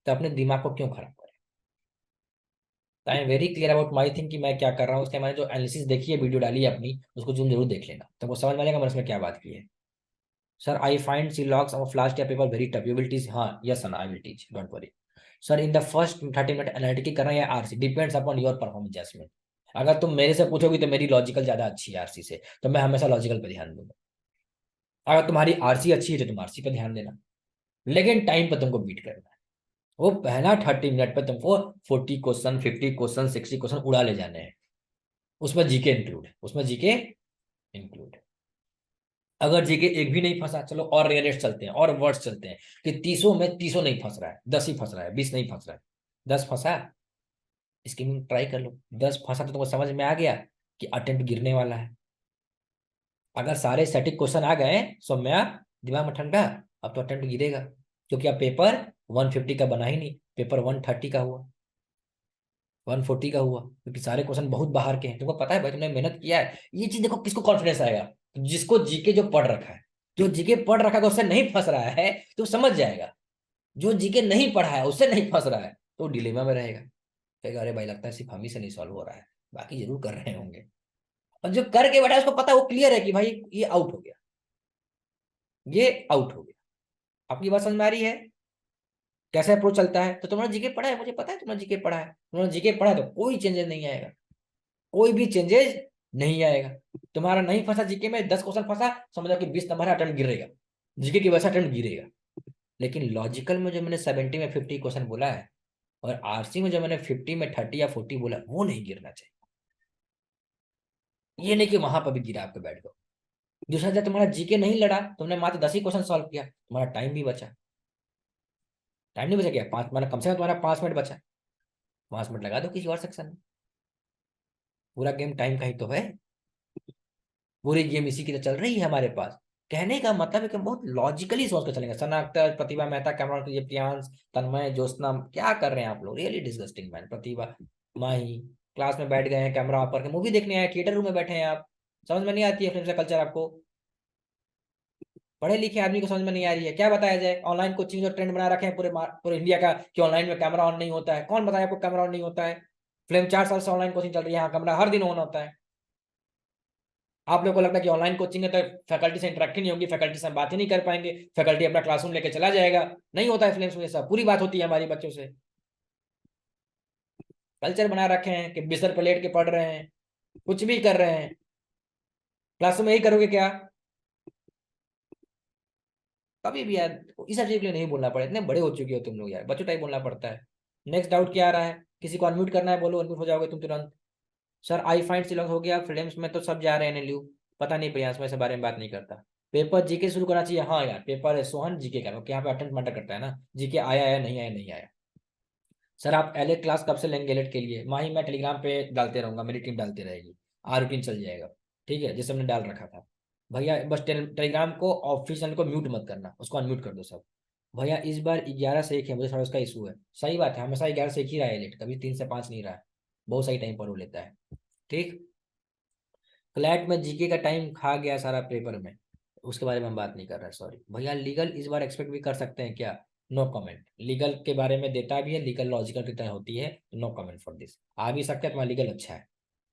तो अपने दिमाग को क्यों खराब करें। I am very clear about my thing कि मैं क्या कर रहा हूँ, उसके मैंने जो एनालिसिस देखी है, वीडियो डाली है अपनी, उसको तुम जरूर देख लेना, तुमको समझ में आएगा मैंने उसमें क्या बात की है। Sir I find syllogisms of last year paper very tough, you will teach, हाँ yes sir I will teach, don't worry. Sir in the first 30 minute analytic करना या RC, depends upon your performance judgement. अगर तुम मेरे से पूछोगी तो मेरी लॉजिकल ज्यादा अच्छी है आरसी से, तो मैं हमेशा लॉजिकल पे ध्यान दूंगा। अगर तुम्हारी आरसी अच्छी है तो तुम आरसी पे ध्यान देना, लेकिन टाइम पे तुमको बीट करना है। वो पहला 30 मिनट पे तुमको 40 क्वेश्चन, 50 क्वेश्चन, 60 क्वेश्चन उड़ा ले जाने हैं। उसमें जीके इंक्लूड है, उसमें जीके इंक्लूड है। अगर जीके एक भी नहीं फंसा, चलो और रेयरेस्ट चलते हैं और वर्ड्स चलते हैं कि 30 में 30 नहीं फंस रहा है, 10 ही फंस रहा है, 20 नहीं फंस रहा है, 10 फंसा, स्कीमिंग ट्राई कर लो। 10 फंसा तो तुमको समझ में आ गया कि अटेम्प्ट गिरने वाला है। अगर सारे स्टैटिक क्वेश्चन आ गए सौम्या, दिमाग में ठंडा, अब तो अटेम्प्ट गिरेगा, क्योंकि अब पेपर 150 का बना ही नहीं, पेपर 130 का हुआ, 140 का हुआ, क्योंकि सारे क्वेश्चन बहुत बाहर के हैं। तुमको पता है भाई, तुमने मेहनत किया है, ये चीज देखो किसको कॉन्फिडेंस आएगा, जिसको जीके जो पढ़ रखा है। जो जीके पढ़ रखा है उससे नहीं फंस रहा है तो समझ जाएगा, जो जीके नहीं पढ़ा है उससे नहीं फंस रहा है तो डिलेमा में रहेगा, कहेगा अरे भाई लगता है सिर्फ हम ही से नहीं सॉल्व हो रहा है, बाकी जरूर कर रहे होंगे। और जो करके बैठा है उसको पता है, वो क्लियर है कि भाई ये आउट हो गया, ये आउट हो गया। आपकी बात समझ में आ रही है कैसे अप्रोच चलता है? तो तुमने जीके पढ़ा है, मुझे पता है तुमने जीके पढ़ा है, तुमने जीके पढ़ा है तो कोई चेंजेस नहीं आएगा, कोई भी चेंजेस नहीं आएगा। तुम्हारा नहीं फंसा जीके में, 10 क्वेश्चन फंसा, समझो कि 20 नंबर अटेम्प्ट गिरेगा, जीके की वजह से अटेम्प्ट गिरेगा। लेकिन लॉजिकल में जो मैंने 70 में 50 क्वेश्चन बोला है, और आरसी में जो मैंने 50 में 30 या 40 बोला, वो नहीं गिरना चाहिए। ये नहीं कि वहां पर भी गिरा आपके बैठ को। दूसरा, जब तुम्हारा जीके नहीं लड़ा, तुमने मात्र 10 ही क्वेश्चन सॉल्व किया, तुम्हारा टाइम भी बचा। टाइम नहीं बचा क्या? 5, कम से कम तुम्हारा 5 मिनट बचा, 5 मिनट लगा दो किसी और सेक्शन में। पूरा गेम टाइम का ही तो है, पूरी गेम इसी की तो चल रही है हमारे पास। कहने का मतलब है कि हम बहुत लॉजिकली सोच कर चलेंगे। सना अख्तर, प्रतिभा मेहता, कैमरॉन, ये प्रियांश, तन्मय, ज्योत्सना, क्या कर रहे हैं आप लोग? Really disgusting man. Pratibha, Mahi class में बैठ गए हैं, कैमरा ऑफ करके मूवी देखने आए, थिएटर रूम में बैठे हैं आप। समझ में नहीं आती है फिल्म से कल्चर आपको? पढ़े लिखे आदमी को समझ में नहीं आ रही है, क्या बताया जाए? ऑनलाइन कोचिंग जो ट्रेंड बना रखे हैं पूरे पूरे इंडिया का, कि ऑनलाइन में कैमरा ऑन नहीं होता है। कौन बताया आपको कैमरा ऑन नहीं होता है? फिल्म 4 साल से ऑनलाइन कोचिंग चल रही है, यहाँ कैमरा हर दिन ऑन होता है। आप लोगों को लगता है कि ऑनलाइन कोचिंग है तो फैकल्टी से इंटरेक्ट ही नहीं होगी, फैकल्टी से हम बात ही नहीं कर पाएंगे, फैकल्टी अपना क्लासरूम लेके चला जाएगा। नहीं होता है फिल्म्स में, सब पूरी बात होती है हमारी बच्चों से। कल्चर बना रखे हैं कि बिस्तर पर लेट के पढ़ रहे हैं, कुछ भी कर रहे हैं। क्लासरूम में यही करोगे क्या? कभी भी यार इस सब्जेक्ट के लिए नहीं बोलना पड़े, इतने बड़े हो चुके हो तुम लोग यार, बच्चों टाइप बोलना पड़ता है। नेक्स्ट डाउट क्या आ रहा है? किसी को अनम्यूट करना है, बोलो, अनम्यूट हो जाओगे तुम तुरंत। सर आई फाइंड सिलॉन्ग हो गया, फिल्म्स में तो सब जा रहे हैं एनएलयू। पता नहीं प्रियांश, मैं इस बारे में बात नहीं करता। पेपर जीके शुरू करना चाहिए, हाँ यार पेपर है सोहन जीके का, क्योंकि यहाँ पे अटेंड मैटर करता है ना, जीके आया है नहीं आया, नहीं आया। सर आप एलए क्लास कब से लेंगे एलेट के लिए? माही मैं टेलीग्राम पे डालते रहूंगा, मेरी टीम डालती रहेगी, रूटीन चल जाएगा। ठीक है, जैसे हमने डाल रखा था। भैया बस टेलीग्राम को ऑफिशियल को म्यूट मत करना, उसको अनम्यूट कर दो सब। भैया इस बार 11 से 1 है, मुझे थोड़ा उसका इशू है। सही बात है, हमेशा 11 से 1 ही रहा है एलेट, कभी 3 से 5 नहीं रहा है। बहुत सही टाइम पर वो लेता है। ठीक। फ्लैट में जीके का टाइम खा गया सारा पेपर में, उसके बारे में हम बात नहीं कर रहे, सॉरी भैया। लीगल इस बार एक्सपेक्ट भी कर सकते हैं क्या? No comment. लीगल के बारे में देता भी है, लीगल लॉजिकल की तरह होती है, नो कमेंट फॉर दिस। आ भी सकता है, तुम्हारा लीगल अच्छा है।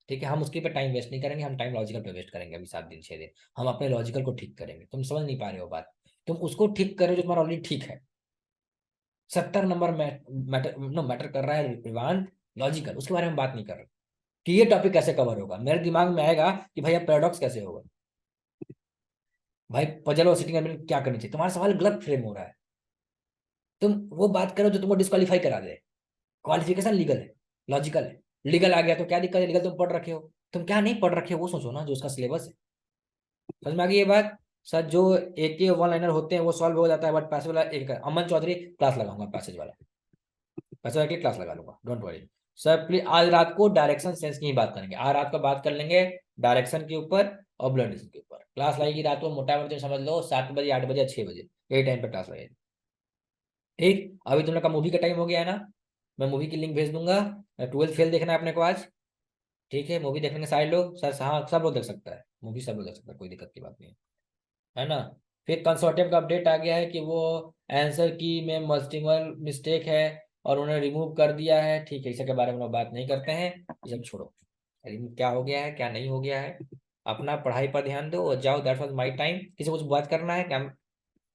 ठीक है, हम उसके पे टाइम वेस्ट नहीं करेंगे, हम टाइम लॉजिकल पे वेस्ट करेंगे। अभी 7 दिन 6 दिन हम अपने लॉजिकल को ठीक करेंगे। तुम समझ नहीं पा रहे हो बात, तुम उसको ठीक करो जो तुम्हारा ऑलरेडी ठीक है। 70 नंबर मैटर नो मैटर कर रहा है रिवान, लॉजिकल उसके बारे में बात नहीं कर रहे कि ये टॉपिक कैसे कवर होगा। मेरे दिमाग में आएगा कि भैया पैराडॉक्स कैसे होगा, भाई पजल और सिटिंग एलिमेंट क्या करनी चाहिए। तुम्हारा सवाल गलत फ्रेम हो रहा है, तुम वो बात करो जो तुमको डिस्क्वालीफाई करा दे। क्वालिफिकेशन लीगल है, लॉजिकल है। लीगल आ गया तो क्या दिक्कत है? लीगल तुम पढ़ रखे हो, तुम क्या नहीं पढ़ रखे हो वो सोचो ना, जो उसका सिलेबस है। समझ में आ गई ये बात? सर जो एक के वन लाइनर होते हैं वो सॉल्व हो जाता है, बट पैसे वाला एक अमन चौधरी क्लास लगाऊंगा, पैसेज वाला, पैसे वाला के क्लास लगा लूंगा, डोंट वरी। सर प्लीज आज रात को डायरेक्शन सेंस की ही बात करेंगे, आज रात को बात कर लेंगे डायरेक्शन के ऊपर और ब्लड के ऊपर। क्लास लगेगी रात को, मोटा मोटी समझ लो 7 बजे 8 बजे 6 बजे, यही टाइम पे क्लास लगेगी। ठीक, अभी तुम लोग का मूवी का टाइम हो गया है ना, मैं मूवी की लिंक भेज दूंगा। 12th फेल देखना है अपने को आज। ठीक है, मूवी देखने के सारे लोग, सर हाँ सब लोग देख सकता है मूवी, सब लोग देख सकता है, कोई दिक्कत की बात नहीं है ना। फिर कंसोर्टियम का अपडेट आ गया है कि वो आंसर की में मल्टीपल मिस्टेक है और उन्होंने रिमूव कर दिया है। ठीक है, इसके बारे में लोग बात नहीं करते हैं, ये सब छोड़ो। रिमूव क्या हो गया है क्या नहीं हो गया है, अपना पढ़ाई पर ध्यान दो और जाओ। That was my time. किसी को कुछ बात करना है क्या?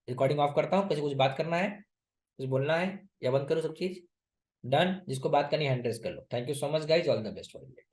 रिकॉर्डिंग ऑफ करता हूँ, किसी को कुछ बात करना है, कुछ बोलना है, या बंद करो सब चीज? डन, जिसको बात करनी है हैंड रेस कर लो। Thank you so much guys, all the best for it.